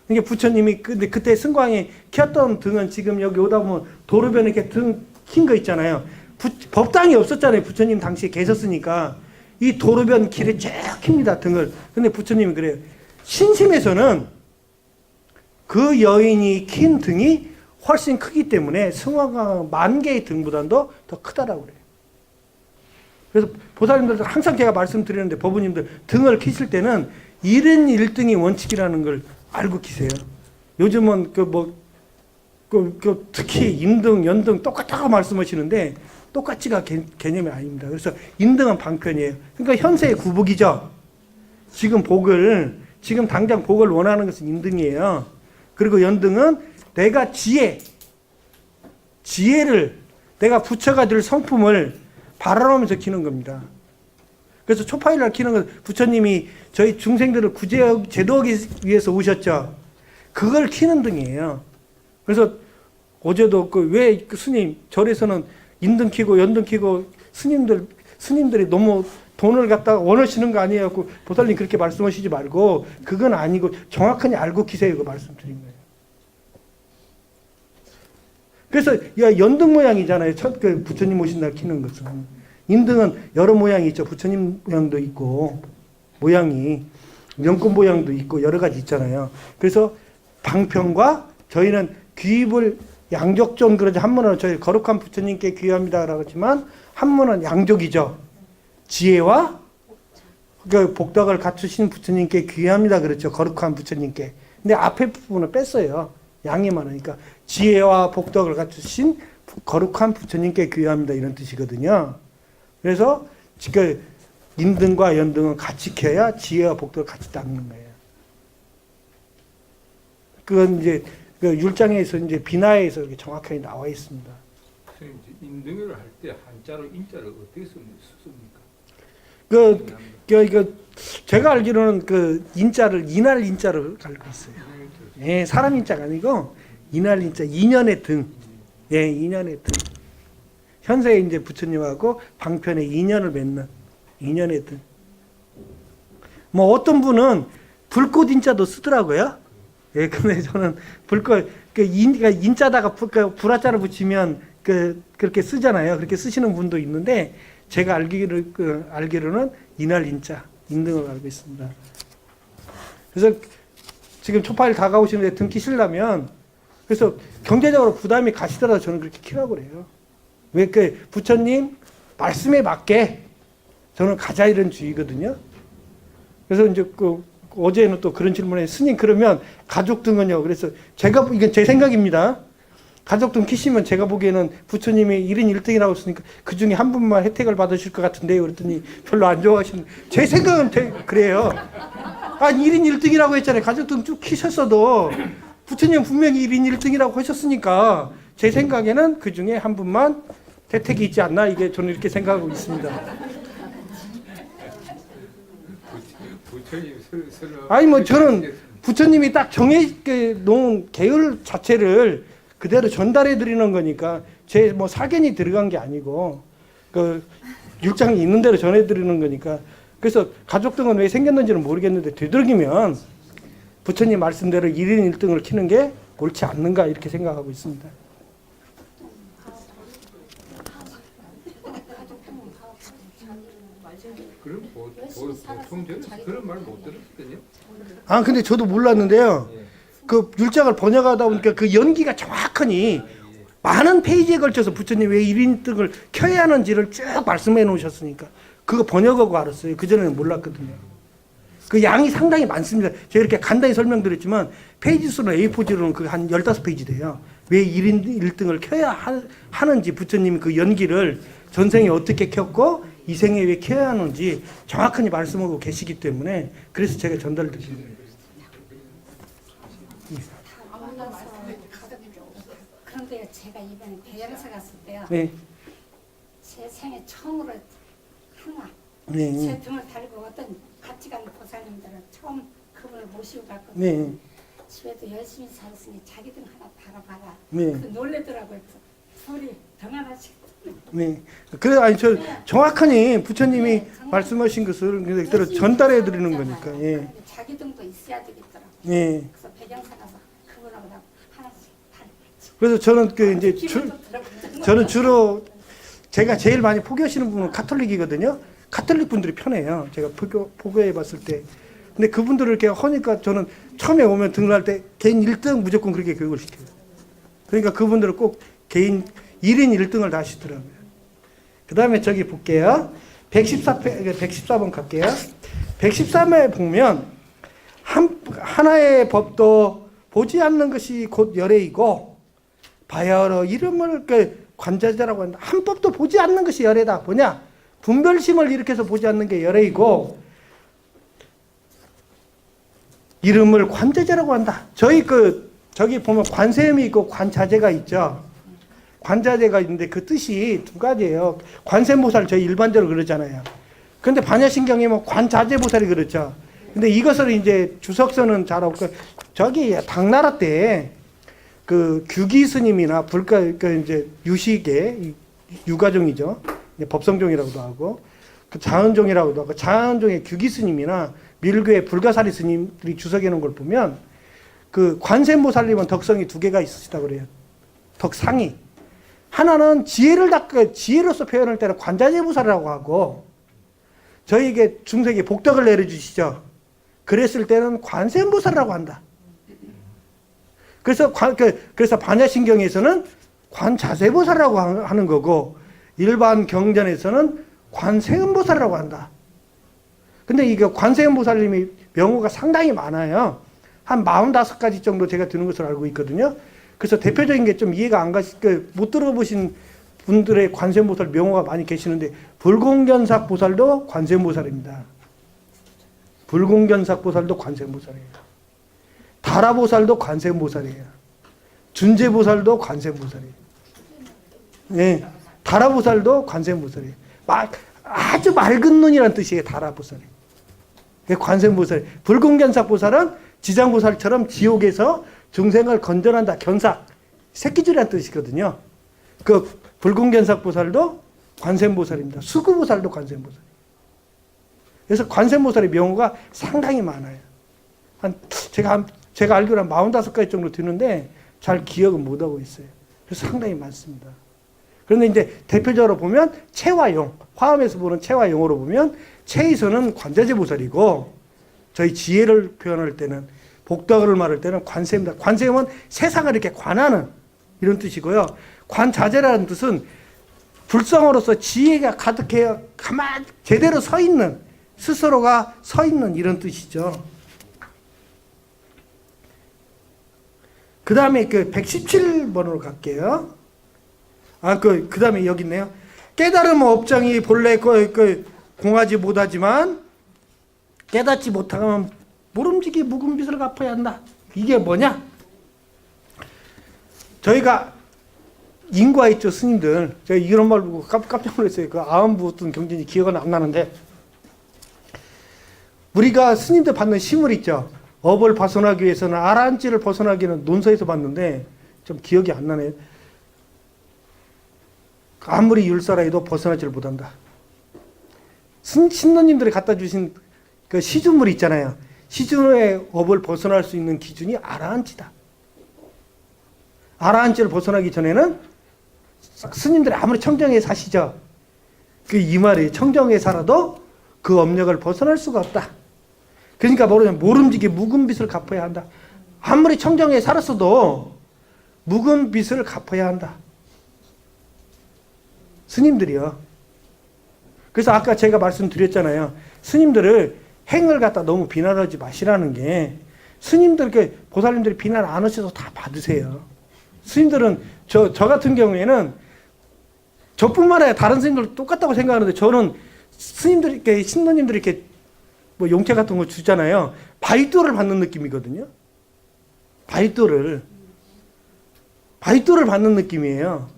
이게 부처님이 근데 그때 승광이 켰던 등은 지금 여기 오다 보면 도로변에 이렇게 등 킨 거 있잖아요. 법당이 없었잖아요. 부처님 당시에 계셨으니까 이 도로변 길에 쭉 킵니다, 등을. 근데 부처님이 그래요. 신심에서는 그 여인이 킨 등이 훨씬 크기 때문에 승광왕 만개의 등보다도 더 크다라고 그래요. 그래서 보살님들도 항상 제가 말씀드리는데 법부님들 등을 키실 때는 1인 1등이 원칙이라는 걸 알고 키세요. 요즘은 특히 인등, 연등 똑같다고 말씀하시는데 똑같지가 개념이 아닙니다. 그래서 인등은 방편이에요. 그러니까 현세의 구복이죠. 지금 당장 복을 원하는 것은 인등이에요. 그리고 연등은 내가 지혜를 내가 부처가 될 성품을 바라면서 키는 겁니다. 그래서 초파일날 키는 건 부처님이 저희 중생들을 제도하기 위해서 오셨죠. 그걸 키는 등이에요. 그래서 어제도 왜 스님 절에서는 인등 키고 연등 키고 스님들이 너무 돈을 갖다가 원하시는 거 아니에요? 보살님 그렇게 말씀하시지 말고 그건 아니고 정확하게 알고 키세요. 그 말씀드린 거예요. 그래서 연등 모양이잖아요. 부처님 오신 날 키는 것은. 인등은 여러 모양이 있죠. 부처님 모양도 있고 모양이 명권 모양도 있고 여러 가지 있잖아요. 그래서 방편과 저희는 귀입을 양족존 그러죠. 한문은 저희 거룩한 부처님께 귀합니다라고 했지만 한문은 양족이죠. 지혜와 복덕을 갖추신 부처님께 귀합니다 그렇죠. 거룩한 부처님께. 근데 앞에 부분을 뺐어요. 양이 많으니까 지혜와 복덕을 갖추신 거룩한 부처님께 귀합니다 이런 뜻이거든요. 그래서 지금 인등과 연등은 같이 켜야 지혜와 복덕을 같이 닦는 거예요. 그건 이제 율장에서 이제 비나에서 이렇게 정확하게 나와 있습니다. 인등을 할 때 한자로 인자를 어떻게 씁니까? 제가 알기로는 인자를 이날 인자를 알고 있어요. 예, 사람 인자가 아니고 이날 인자, 인연의 등. 예, 인연의 등. 현세에 이제 부처님하고 방편에 인연을 맺는 인연의 등. 뭐 어떤 분은 불꽃 인자도 쓰더라고요. 예, 근데 저는 불꽃 인자다가 불화자를 붙이면 그렇게 쓰잖아요. 그렇게 쓰시는 분도 있는데 제가 알기로는 이날 인자, 인등을 알고 있습니다. 그래서 지금 초파일 다가오시는데 등 키시려면 그래서 경제적으로 부담이 가시더라도 저는 그렇게 키라고 그래요. 왜 부처님 말씀에 맞게 저는 가자 이런 주의거든요. 그래서 이제 어제는 또 그런 질문에 스님 그러면 가족 등은요. 그래서 이건 제 생각입니다. 가족 등 키시면 제가 보기에는 부처님이 1인 1등이라고 했으니까 그 중에 한 분만 혜택을 받으실 것 같은데요. 그랬더니 별로 안 좋아하시는 제 생각은 그래요. 1인 1등이라고 했잖아요. 가족 등 쭉 키셨어도 부처님 분명히 1인 1등이라고 하셨으니까 제 생각에는 그 중에 한 분만 혜택이 있지 않나 이게 저는 이렇게 생각하고 있습니다. 아니 뭐 저는 부처님이 딱 정해 놓은 계율 자체를 그대로 전달해 드리는 거니까 제 뭐 사견이 들어간 게 아니고 율장이 있는 대로 전해 드리는 거니까 그래서 가족 등은 왜 생겼는지는 모르겠는데 되도록이면 부처님 말씀대로 1인 1등을 키는 게 옳지 않는가 이렇게 생각하고 있습니다. 그럼 보통 저는 그런 말 못 들었거든요. 근데 저도 몰랐는데요. 율장을 번역하다 보니까 그 연기가 정확하니 많은 페이지에 걸쳐서 부처님 왜 1인등을 켜야 하는지를 쭉 말씀해 놓으셨으니까 그거 번역하고 알았어요. 그전에는 몰랐거든요. 그 양이 상당히 많습니다. 제가 이렇게 간단히 설명드렸지만 페이지 수는 A4지로는 그 한 15페이지 돼요. 왜 1인 1등을 켜야 하는지 부처님이 그 연기를 전생에 어떻게 켰고 이 생에 왜 켜야 하는지 정확하게 말씀하고 계시기 때문에 그래서 제가 전달드린 거예요. 그런데 제가 이번에 배양사 갔을 때요. 네. 제 생에 처음으로 하나 네. 제 등을 달고 어떤 같이 가는 보살님들은 처음 그분을 모시고 갔거든요. 네. 집에도 열심히 살았으니 자기 등 하나 달아봐라. 네. 그 놀래더라고요. 소리 등 하나씩. 네. 그래 아니 저 정확하니 부처님이 네, 정말 말씀하신 것을 그대로 열심히 전달해 드리는 살았잖아요. 거니까. 예. 근데 자기 등도 있어야 되겠더라고요. 예. 그래서 배양사 가서 그분하고 나 하나씩 달았지. 그래서 저는 그 이제 기분 좋더라고요. 저는 주로 제가 제일 많이 포교하시는 분은 카톨릭이거든요. 카톨릭 분들이 편해요. 제가 포교해 봤을 때. 근데 그분들을 이렇게 하니까 저는 처음에 오면 등록할 때 개인 1등 무조건 그렇게 교육을 시켜요. 그러니까 그분들은 꼭 개인 1인 1등을 다 하시더라고요. 그 다음에 저기 볼게요. 114번 갈게요. 113에 보면 하나의 법도 보지 않는 것이 곧 열애이고 바야흐로 이름을 관자재라고 한다. 한 법도 보지 않는 것이 열애다. 뭐냐? 분별심을 일으켜서 보지 않는 게 열애이고 이름을 관자재라고 한다. 저기 보면 관세음이 있고 관자재가 있죠. 관자재가 있는데 그 뜻이 두 가지예요. 관세음보살 저희 일반적으로 그러잖아요. 그런데 반야신경에 뭐 관자재보살이 그렇죠. 근데 이것을 이제 주석서는 잘 없고 저기 당나라 때 그 규기 스님이나 이제 유식의 유가종이죠. 법성종이라고도 하고 그 자은종이라고도 하고 자은종의 규기 스님이나 밀교의 불가사리 스님들이 주석해 놓은 걸 보면 그 관세음보살님은 덕성이 두 개가 있으시다 그래요. 덕상이 하나는 지혜로서 표현할 때는 관자재보살이라고 하고 저희에게 중생에 복덕을 내려주시죠. 그랬을 때는 관세음보살이라고 한다. 그래서 반야신경에서는 관자재보살이라고 하는 거고 일반 경전에서는 관세음보살이라고 한다. 근데 이게 관세음보살님이 명호가 상당히 많아요. 한 45가지 정도 제가 드는 것으로 알고 있거든요. 그래서 대표적인 게 좀 이해가 안 못 들어보신 분들의 관세음보살 명호가 많이 계시는데 불공견삭보살도 관세음보살입니다. 불공견삭보살도 관세음보살이에요. 다라보살도 관세음보살이에요. 준재보살도 관세음보살이에요. 네, 다라보살도 관세음보살이에요. 아주 맑은 눈이란 뜻이에요. 다라보살이. 관세음보살. 불공견삭보살은 지장보살처럼 지옥에서 중생을 건져낸다. 견삭. 새끼줄이란 뜻이거든요. 그 불공견삭보살도 관세음보살입니다. 수구보살도 관세음보살. 그래서 관세음보살의 명호가 상당히 많아요. 제가 알기로는 45가지 정도 되는데 잘 기억은 못하고 있어요. 그래서 상당히 많습니다. 그런데 이제 대표적으로 보면 체화용, 화엄에서 보는 체화용으로 보면 체에서는 관자재보살이고 저희 지혜를 표현할 때는 복덕을 말할 때는 관세음입니다. 관세음은 세상을 이렇게 관하는 이런 뜻이고요. 관자재라는 뜻은 불성으로서 지혜가 가득해야 가만히 제대로 서 있는 스스로가 서 있는 이런 뜻이죠. 그 다음에 그 117번으로 갈게요. 그 다음에 여기 있네요. 깨달음 업장이 본래 공하지 못하지만 깨닫지 못하면 모름지기 묵은 빚을 갚아야 한다. 이게 뭐냐? 저희가 인과 있죠, 스님들. 제가 이런 말 보고 깜짝 놀랐어요. 그 아흔부 어떤 경전이 기억은 안 나는데 우리가 스님들 받는 심을 있죠. 업을 벗어나기 위해서는 아란지를 벗어나기는 논서에서 봤는데 좀 기억이 안 나네요. 아무리 율사라 해도 벗어나지를 못한다. 신도님들이 갖다 주신 그 시주물 있잖아요. 시주의 업을 벗어날 수 있는 기준이 아라한치다. 아라한치를 벗어나기 전에는 스님들이 아무리 청정에 사시죠. 그 이 말이 청정에 살아도 그 업력을 벗어날 수가 없다. 그러니까 모름지기 묵은 빚을 갚아야 한다. 아무리 청정에 살았어도 묵은 빚을 갚아야 한다. 스님들이요. 그래서 아까 제가 말씀드렸잖아요. 스님들을 행을 갖다 너무 비난하지 마시라는 게, 스님들, 보살님들이 비난 안 하셔도 다 받으세요. 스님들은, 저 같은 경우에는 저뿐만 아니라 다른 스님들도 똑같다고 생각하는데, 저는 스님들이, 신도님들이 이렇게 뭐 용체 같은 거 주잖아요. 바이또를 받는 느낌이거든요. 바이또를 받는 느낌이에요.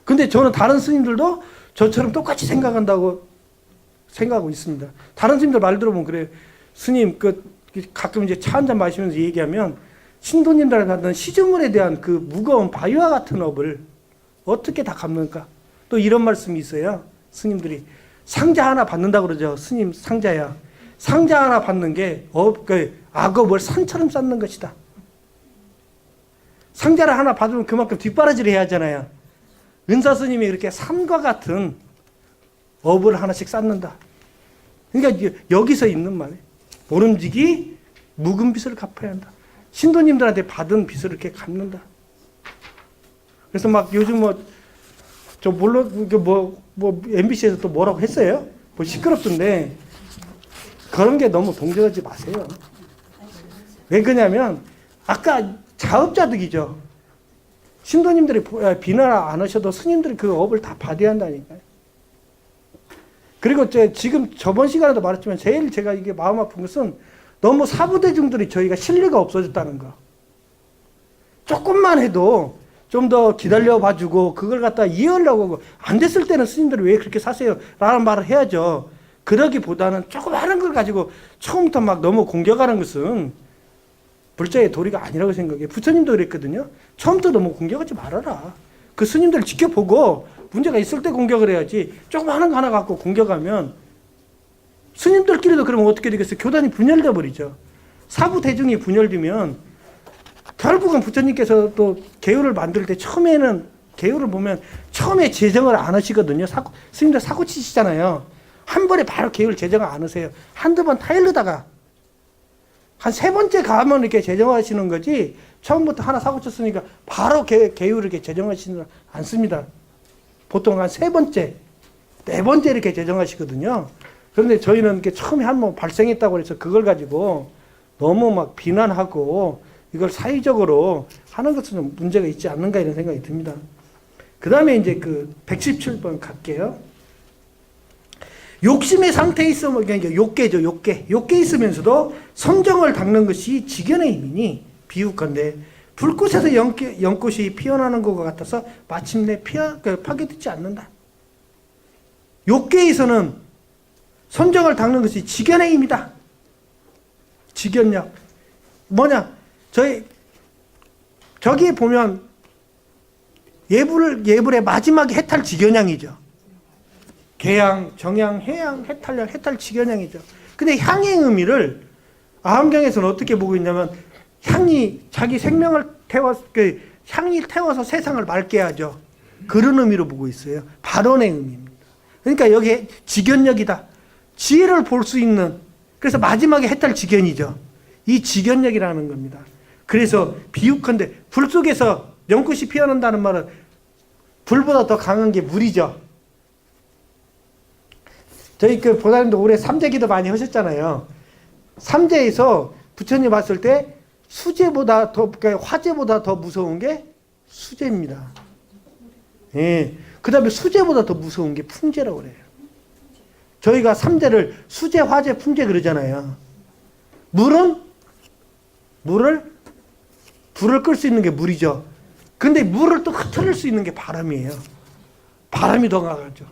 근데 저는 다른 스님들도 저처럼 똑같이 생각한다고 생각하고 있습니다. 다른 스님들 말 들어보면 그래요. 스님, 가끔 이제 차 한잔 마시면서 얘기하면 신도님들한테 받는 시주물에 대한 그 무거운 바위와 같은 업을 어떻게 다 갚는가? 또 이런 말씀이 있어요. 스님들이 상자 하나 받는다고 그러죠. 스님 상자야. 상자 하나 받는 게 악업을 산처럼 쌓는 것이다. 상자를 하나 받으면 그만큼 뒷바라지를 해야 하잖아요. 은사 스님이 그렇게 산과 같은 업을 하나씩 쌓는다. 그러니까 여기서 있는 말이에요. 모름지기 묵은 빚을 갚아야 한다. 신도님들한테 받은 빚을 이렇게 갚는다. 그래서 막 요즘 MBC에서 또 뭐라고 했어요? 뭐 시끄럽던데, 그런 게 너무 동조하지 마세요. 왜 그러냐면, 아까 자업자득이죠. 신도님들이 비난 안 하셔도 스님들이 그 업을 다 받아야 한다니까요. 그리고 지금 저번 시간에도 말했지만, 제일 제가 이게 마음 아픈 것은 너무 사부대중들이 저희가 신뢰가 없어졌다는 거. 조금만 해도 좀 더 기다려 봐주고 그걸 갖다 이해하려고 하고, 안 됐을 때는 스님들이 왜 그렇게 사세요? 라는 말을 해야죠. 그러기보다는 조그마한 걸 가지고 처음부터 막 너무 공격하는 것은 불자의 도리가 아니라고 생각해요. 부처님도 그랬거든요. 처음부터 너무 공격하지 말아라. 그 스님들 지켜보고 문제가 있을 때 공격을 해야지, 조그마한 거 하나 갖고 공격하면 스님들끼리도 그러면 어떻게 되겠어요? 교단이 분열돼 버리죠. 사부 대중이 분열되면 결국은 부처님께서 또 계율을 만들 때 처음에는 계율을 보면 처음에 제정을 안 하시거든요. 스님들 사고 치시잖아요. 한 번에 바로 계율 제정을 안 하세요. 한두 번 타일르다가 한 세 번째 가면 이렇게 제정하시는 거지, 처음부터 하나 사고 쳤으니까 바로 계율을 이렇게 제정하시는 않습니다. 보통 한 세 번째, 네 번째 이렇게 제정하시거든요. 그런데 저희는 이렇게 처음에 한 번 발생했다고 해서 그걸 가지고 너무 막 비난하고 이걸 사회적으로 하는 것은 좀 문제가 있지 않는가 이런 생각이 듭니다. 그 다음에 이제 117번 갈게요. 욕심의 상태에 있으면, 그러니까 욕계죠, 욕계. 욕계 있으면서도 선정을 닦는 것이 직연의 힘이니 비유컨대 불꽃에서 연꽃이 피어나는 것과 같아서 마침내 파괴되지 않는다. 욕계에서는 선정을 닦는 것이 직연의 힘이다. 직연력. 뭐냐? 저기 보면 예불의 마지막에 해탈 직연향이죠. 계향, 정향, 해향, 해탈량, 해탈 직연향이죠. 근데 향의 의미를 아함경에서는 어떻게 보고 있냐면, 향이 자기 생명을 향이 태워서 세상을 맑게 하죠. 그런 의미로 보고 있어요. 발언의 의미입니다. 그러니까 여기 직연력이다. 지혜를 볼 수 있는, 그래서 마지막에 해탈 직연이죠. 이 직연력이라는 겁니다. 그래서 비유컨대 불 속에서 연꽃이 피어난다는 말은 불보다 더 강한 게 물이죠. 저희 보살님도 올해 삼재기도 많이 하셨잖아요. 삼재에서 부처님 봤을 때 수재보다 더, 그러니까 화재보다 더 무서운 게 수재입니다. 예. 그 다음에 수재보다 더 무서운 게 풍재라고 그래요. 저희가 삼재를 수재, 화재, 풍재 그러잖아요. 불을 끌 수 있는 게 물이죠. 근데 물을 또 흩어낼 수 있는 게 바람이에요. 바람이 더 강하죠.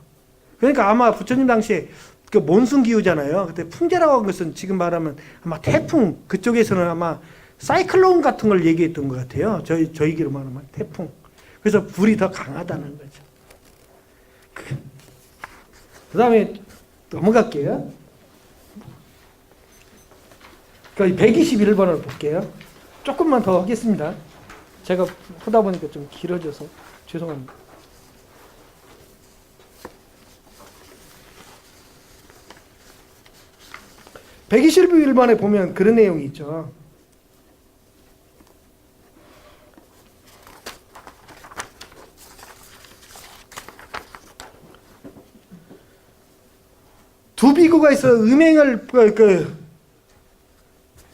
그러니까 아마 부처님 당시에 몬순 기후잖아요. 그때 풍재라고 한 것은 지금 말하면 아마 태풍, 그쪽에서는 아마 사이클론 같은 걸 얘기했던 것 같아요. 저희기로 말하면 태풍. 그래서 불이 더 강하다는 거죠. 그 다음에 넘어갈게요. 121번을 볼게요. 조금만 더 하겠습니다. 제가 하다 보니까 좀 길어져서 죄송합니다. (121번에) 보면 그런 내용이 있죠. 두 비구가 있어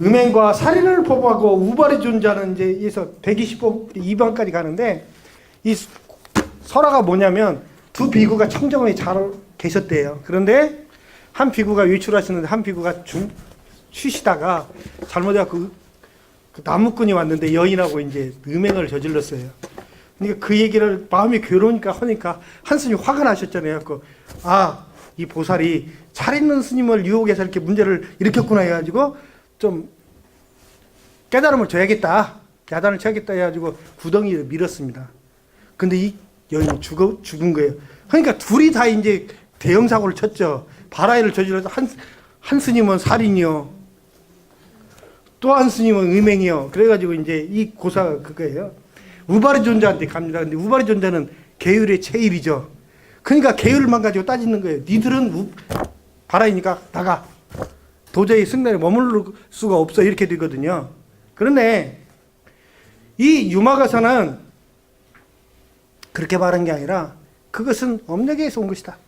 음행과 살인을 포부하고 우발의 존재하는 이제 에서 125번까지 가는데 이 설화가 뭐냐면 두 비구가 청정원에 잘 계셨대요. 그런데 한 비구가 외출하시는데 한 비구가 쉬시다가 잘못해갖고 그 나무꾼이 왔는데 여인하고 이제 음행을 저질렀어요. 그러니까 그 얘기를 마음이 괴로우니까 하니까 한 스님 화가 나셨잖아요. 그래서 이 보살이 잘 있는 스님을 유혹해서 이렇게 문제를 일으켰구나 해가지고 좀 깨달음을 줘야겠다, 야단을 쳐야겠다 해가지고 구덩이를 밀었습니다. 근데 이 여인이 죽은 거예요. 그러니까 둘이 다 이제 대형 사고를 쳤죠. 발화를 저질러서 한 스님은 살인이요, 또 한 스님은 음행이요. 그래가지고 이제 이 고사가 그거예요. 우발의 존재한테 갑니다. 근데 우발의 존재는 계율의 체일이죠. 그러니까 계율만 가지고 따지는 거예요. 니들은 발화이니까 나가. 도저히 승단에 머무를 수가 없어. 이렇게 되거든요. 그런데 이 유마가사는 그렇게 말한 게 아니라 그것은 업력에서 온 것이다.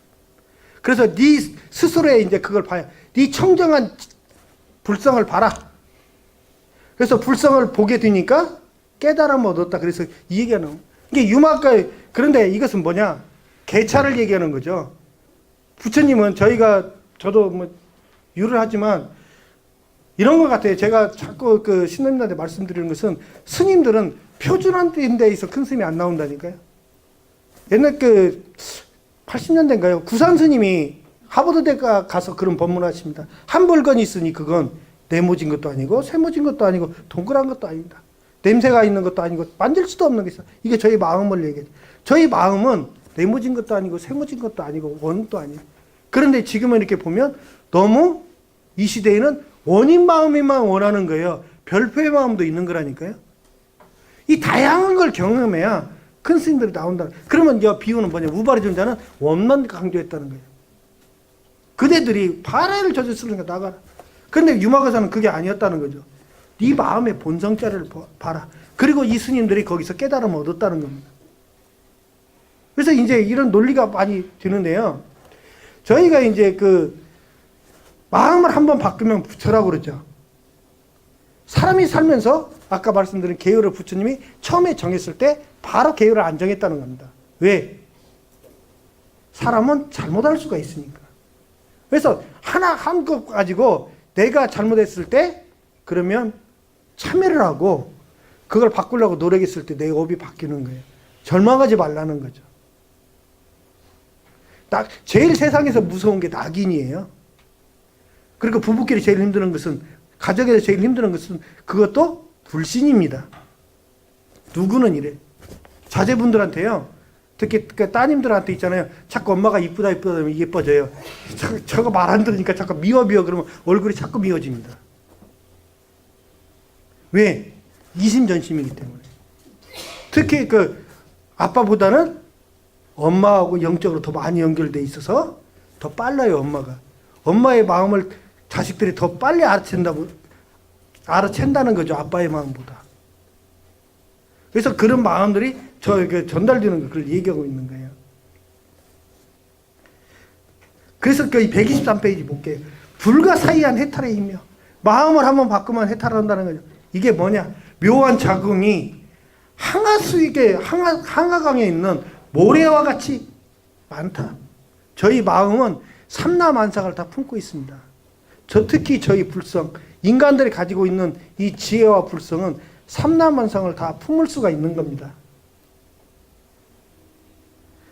그래서 네 스스로의 이제 그걸 봐야, 네 청정한 불성을 봐라. 그래서 불성을 보게 되니까 깨달음을 얻었다. 그래서 이 얘기하는, 이게 유마가, 그런데 이것은 뭐냐? 개차를 얘기하는 거죠. 부처님은 저도 뭐 유를 하지만 이런 것 같아요. 제가 자꾸 그 신도님들한테 말씀드리는 것은 스님들은 표준한 데에서 큰 스님이 안 나온다니까요. 옛날 80년대인가요? 구산 스님이 하버드대 가서 그런 법문하십니다. 한 물건이 있으니 그건 네모진 것도 아니고 세모진 것도 아니고 동그란 것도 아닙니다. 냄새가 있는 것도 아니고 만질 수도 없는 게 있어요. 이게 저희 마음을 얘기해요. 저희 마음은 네모진 것도 아니고 세모진 것도 아니고 원도 아니에요. 그런데 지금은 이렇게 보면 너무 이 시대에는 원인 마음에만 원하는 거예요. 별표의 마음도 있는 거라니까요. 이 다양한 걸 경험해야 큰 스님들이 나온다. 그러면 이 비유는 뭐냐? 우발의 존재는 원만 강조했다는 거예요. 그대들이 발해를 저질렀으니까 나가라. 그런데 유마가사는 그게 아니었다는 거죠. 네 마음의 본성자를 봐라. 그리고 이 스님들이 거기서 깨달음을 얻었다는 겁니다. 그래서 이제 이런 논리가 많이 드는데요. 저희가 이제 마음을 한번 바꾸면 부처라고 그러죠. 사람이 살면서 아까 말씀드린 계율을 부처님이 처음에 정했을 때 바로 계율을 안 정했다는 겁니다. 왜? 사람은 잘못할 수가 있으니까. 그래서 한 것 가지고 내가 잘못했을 때 그러면 참회를 하고 그걸 바꾸려고 노력했을 때 내 업이 바뀌는 거예요. 절망하지 말라는 거죠. 제일 세상에서 무서운 게 낙인이에요. 그리고 부부끼리 제일 힘든 것은, 가정에서 제일 힘든 것은 그것도 불신입니다. 누구는 이래. 자제분들한테요, 특히 따님들한테 있잖아요. 자꾸 엄마가 이쁘다 하면 예뻐져요. 저거 말 안 들으니까 자꾸 미워 그러면 얼굴이 자꾸 미워집니다. 왜? 이심전심이기 때문에. 특히 아빠보다는 엄마하고 영적으로 더 많이 연결돼 있어서 더 빨라요, 엄마가. 엄마의 마음을 자식들이 더 빨리 알아챈다는 거죠, 아빠의 마음보다. 그래서 그런 마음들이 전달되는 거, 그걸 얘기하고 있는 거예요. 그래서 123페이지 볼게요. 불가사의한 해탈의 힘이요. 마음을 한번 바꾸면 해탈한다는 거죠. 이게 뭐냐? 묘한 자궁이 항하강에 있는 모래와 같이 많다. 저희 마음은 삼라만상을 다 품고 있습니다. 특히 저희 불성, 인간들이 가지고 있는 이 지혜와 불성은 삼라만상을 다 품을 수가 있는 겁니다.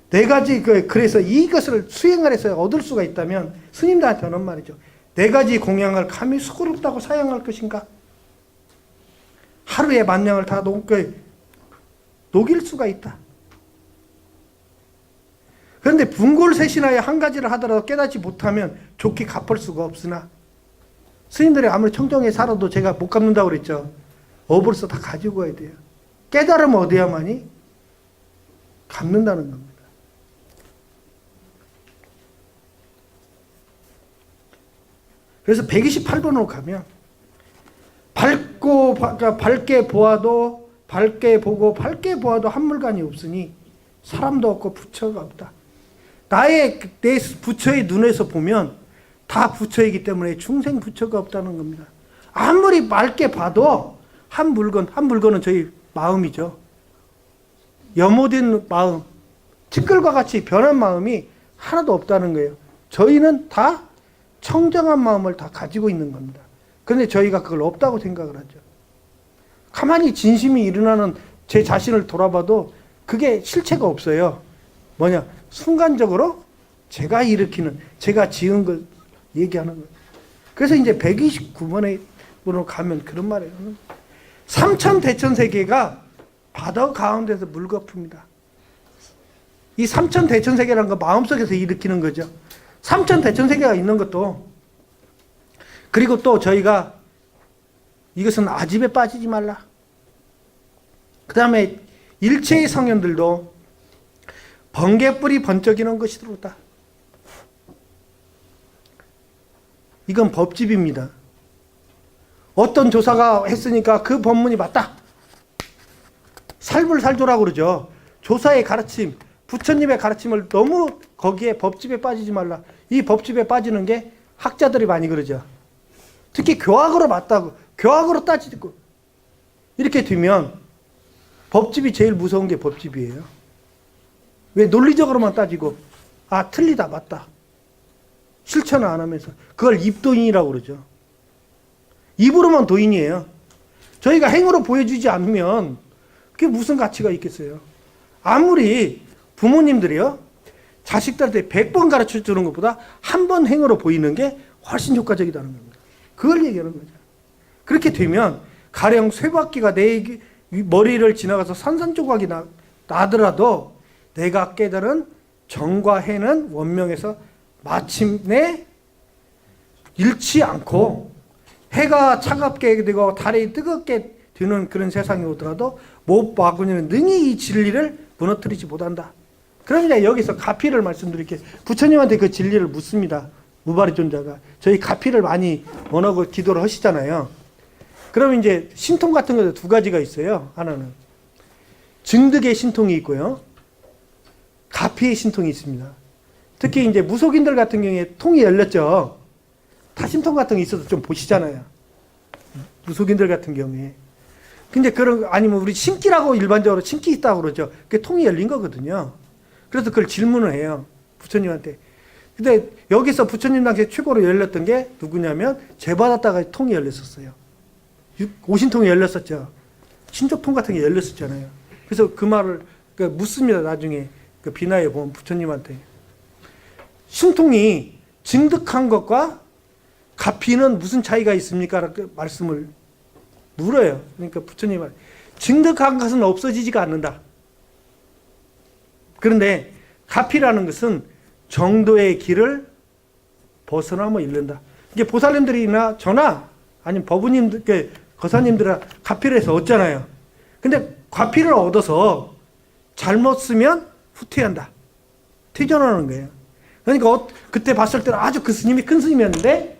네 가지, 그래서 이것을 수행을 해서 얻을 수가 있다면 스님들한테 하는 말이죠. 네 가지 공양을 감히 수고롭다고 사양할 것인가? 하루에 만냥을 다 녹일 수가 있다. 그런데 분골쇄신하여 한 가지를 하더라도 깨닫지 못하면 좋게 갚을 수가 없으나, 스님들이 아무리 청정에 살아도 제가 못 갚는다고 그랬죠. 업으로서 다 가지고 가야 돼요. 깨달음을 얻어야만이 갚는다는 겁니다. 그래서 128번으로 가면 밝게 보아도 밝게 보고 밝게 보아도 한물간이 없으니 사람도 없고 부처가 없다. 내 부처의 눈에서 보면 다 부처이기 때문에 중생 부처가 없다는 겁니다. 아무리 맑게 봐도 한 물건은 저희 마음이죠. 염호된 마음, 티끌과 같이 변한 마음이 하나도 없다는 거예요. 저희는 다 청정한 마음을 다 가지고 있는 겁니다. 그런데 저희가 그걸 없다고 생각을 하죠. 가만히 진심이 일어나는 제 자신을 돌아봐도 그게 실체가 없어요. 뭐냐? 순간적으로 제가 일으키는, 제가 지은 걸 얘기하는 거예요. 그래서 이제 129번으로 가면 그런 말이에요. 삼천대천세계가 바다 가운데서 물거품이다. 이 삼천대천세계라는 거 마음속에서 일으키는 거죠. 삼천대천세계가 있는 것도, 그리고 또 저희가 이것은 아집에 빠지지 말라. 그 다음에 일체의 성현들도 번개불이 번쩍이는 것이로다. 이건 법집입니다. 어떤 조사가 했으니까 그 법문이 맞다. 살불살조라고 그러죠. 조사의 가르침, 부처님의 가르침을 너무 거기에 법집에 빠지지 말라. 이 법집에 빠지는 게 학자들이 많이 그러죠. 특히 교학으로 맞다고, 교학으로 따지고 이렇게 되면 법집이 제일 무서운 게 법집이에요. 왜? 논리적으로만 따지고 아 틀리다 맞다 실천을 안 하면서 그걸 입도인이라고 그러죠. 입으로만 도인이에요. 저희가 행으로 보여주지 않으면 그게 무슨 가치가 있겠어요. 아무리 부모님들이요 자식들한테 100번 가르쳐 주는 것보다 한 번 행으로 보이는 게 훨씬 효과적이라는 겁니다. 그걸 얘기하는 거죠. 그렇게 되면 가령 쇠바퀴가 내 머리를 지나가서 산산조각이 나더라도 내가 깨달은 정과 해는 원명에서 마침내 잃지 않고 해가 차갑게 되고 달이 뜨겁게 되는 그런 세상이 오더라도 못 바꾸는 능히 이 진리를 무너뜨리지 못한다. 그럼 이제 여기서 가피를 말씀드릴게요. 부처님한테 그 진리를 묻습니다. 무바리존자가. 저희 가피를 많이 원하고 기도를 하시잖아요. 그럼 이제 신통 같은 것도 두 가지가 있어요. 하나는 증득의 신통이 있고요. 가피의 신통이 있습니다. 특히 이제 무속인들 같은 경우에 통이 열렸죠. 타심통 같은 게 있어도 좀 보시잖아요. 무속인들 같은 경우에. 근데 그런, 아니면 우리 신기라고 일반적으로 신기 있다고 그러죠. 그게 통이 열린 거거든요. 그래서 그걸 질문을 해요. 부처님한테. 근데 여기서 부처님 당시에 최고로 열렸던 게 누구냐면 재받았다가 통이 열렸었어요. 오신통이 열렸었죠. 신족통 같은 게 열렸었잖아요. 그래서 그 말을 묻습니다. 나중에 그 비나에 보면 부처님한테. 신통이 증득한 것과 가피는 무슨 차이가 있습니까? 라고 말씀을 물어요. 그러니까 부처님 말 증득한 것은 없어지지가 않는다. 그런데 가피라는 것은 정도의 길을 벗어나면 잃는다. 이게 보살님들이나 저나 아니면 법부님들, 거사님들은 가피를 해서 얻잖아요. 근데 가피를 얻어서 잘못 쓰면 후퇴한다. 퇴전하는 거예요. 그러니까 그때 봤을 때는 아주 그 스님이 큰 스님이었는데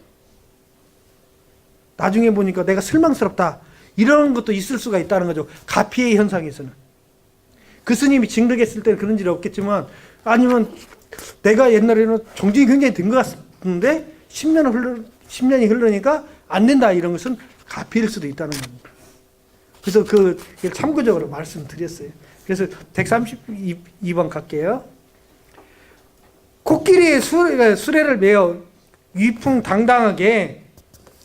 나중에 보니까 내가 실망스럽다. 이런 것도 있을 수가 있다는 거죠. 가피의 현상에서는. 그 스님이 징득했을 때는 그런 일이 없겠지만 아니면 내가 옛날에는 정직이 굉장히 된 것 같은데 10년이 흐르니까 안 된다. 이런 것은 가피일 수도 있다는 겁니다. 그래서 그 참고적으로 말씀드렸어요. 그래서 132번 갈게요. 코끼리의 수레를 매어 위풍당당하게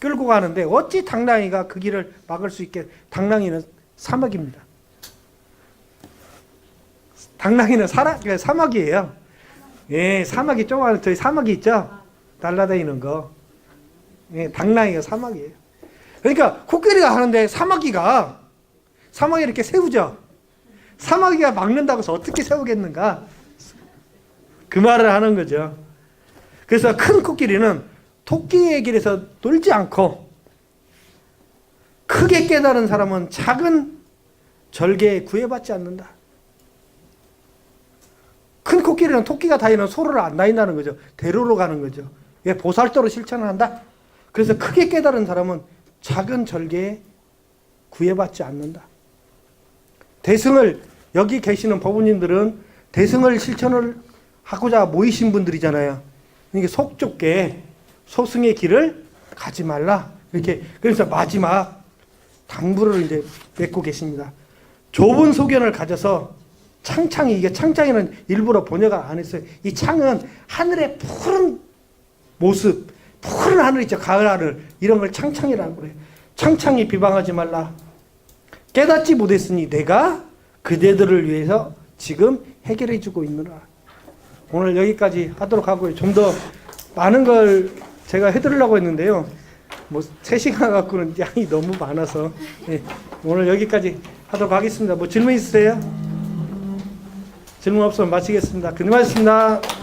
끌고 가는데 어찌 당나귀가 그 길을 막을 수 있게. 당나귀는 사막입니다. 당나귀는 사막이에요. 예, 사막이 조그마한 저희 사막이 있죠? 날라다니는 거. 예, 당나귀가 사막이에요. 그러니까 코끼리가 하는데 사마귀가 이렇게 세우죠. 사마귀가 막는다고 해서 어떻게 세우겠는가? 그 말을 하는 거죠. 그래서 큰 코끼리는 토끼의 길에서 놀지 않고 크게 깨달은 사람은 작은 절개에 구애받지 않는다. 큰 코끼리는 토끼가 다니는 소로를 안 다닌다는 거죠. 대로로 가는 거죠. 왜? 보살도로 실천을 한다. 그래서 크게 깨달은 사람은 작은 절개에 구애받지 않는다. 대승을, 여기 계시는 법부님들은 대승을 실천을 하고자 모이신 분들이잖아요. 이게 속 좁게 소승의 길을 가지 말라. 이렇게 그래서 마지막 당부를 이제 맺고 계십니다. 좁은 소견을 가져서 창창이 이게 창창이는 일부러 번역을 안 했어요. 이 창은 하늘의 푸른 모습, 푸른 하늘 있죠. 가을 하늘 이런 걸 창창이라고 그래요. 창창이 비방하지 말라. 깨닫지 못했으니 내가 그대들을 위해서 지금 해결해 주고 있느라. 오늘 여기까지 하도록 하고요. 좀 더 많은 걸 제가 해드리려고 했는데요. 뭐 3시간 갖고는 양이 너무 많아서 네, 오늘 여기까지 하도록 하겠습니다. 뭐 질문 있으세요? 질문 없으면 마치겠습니다. 고생하셨습니다.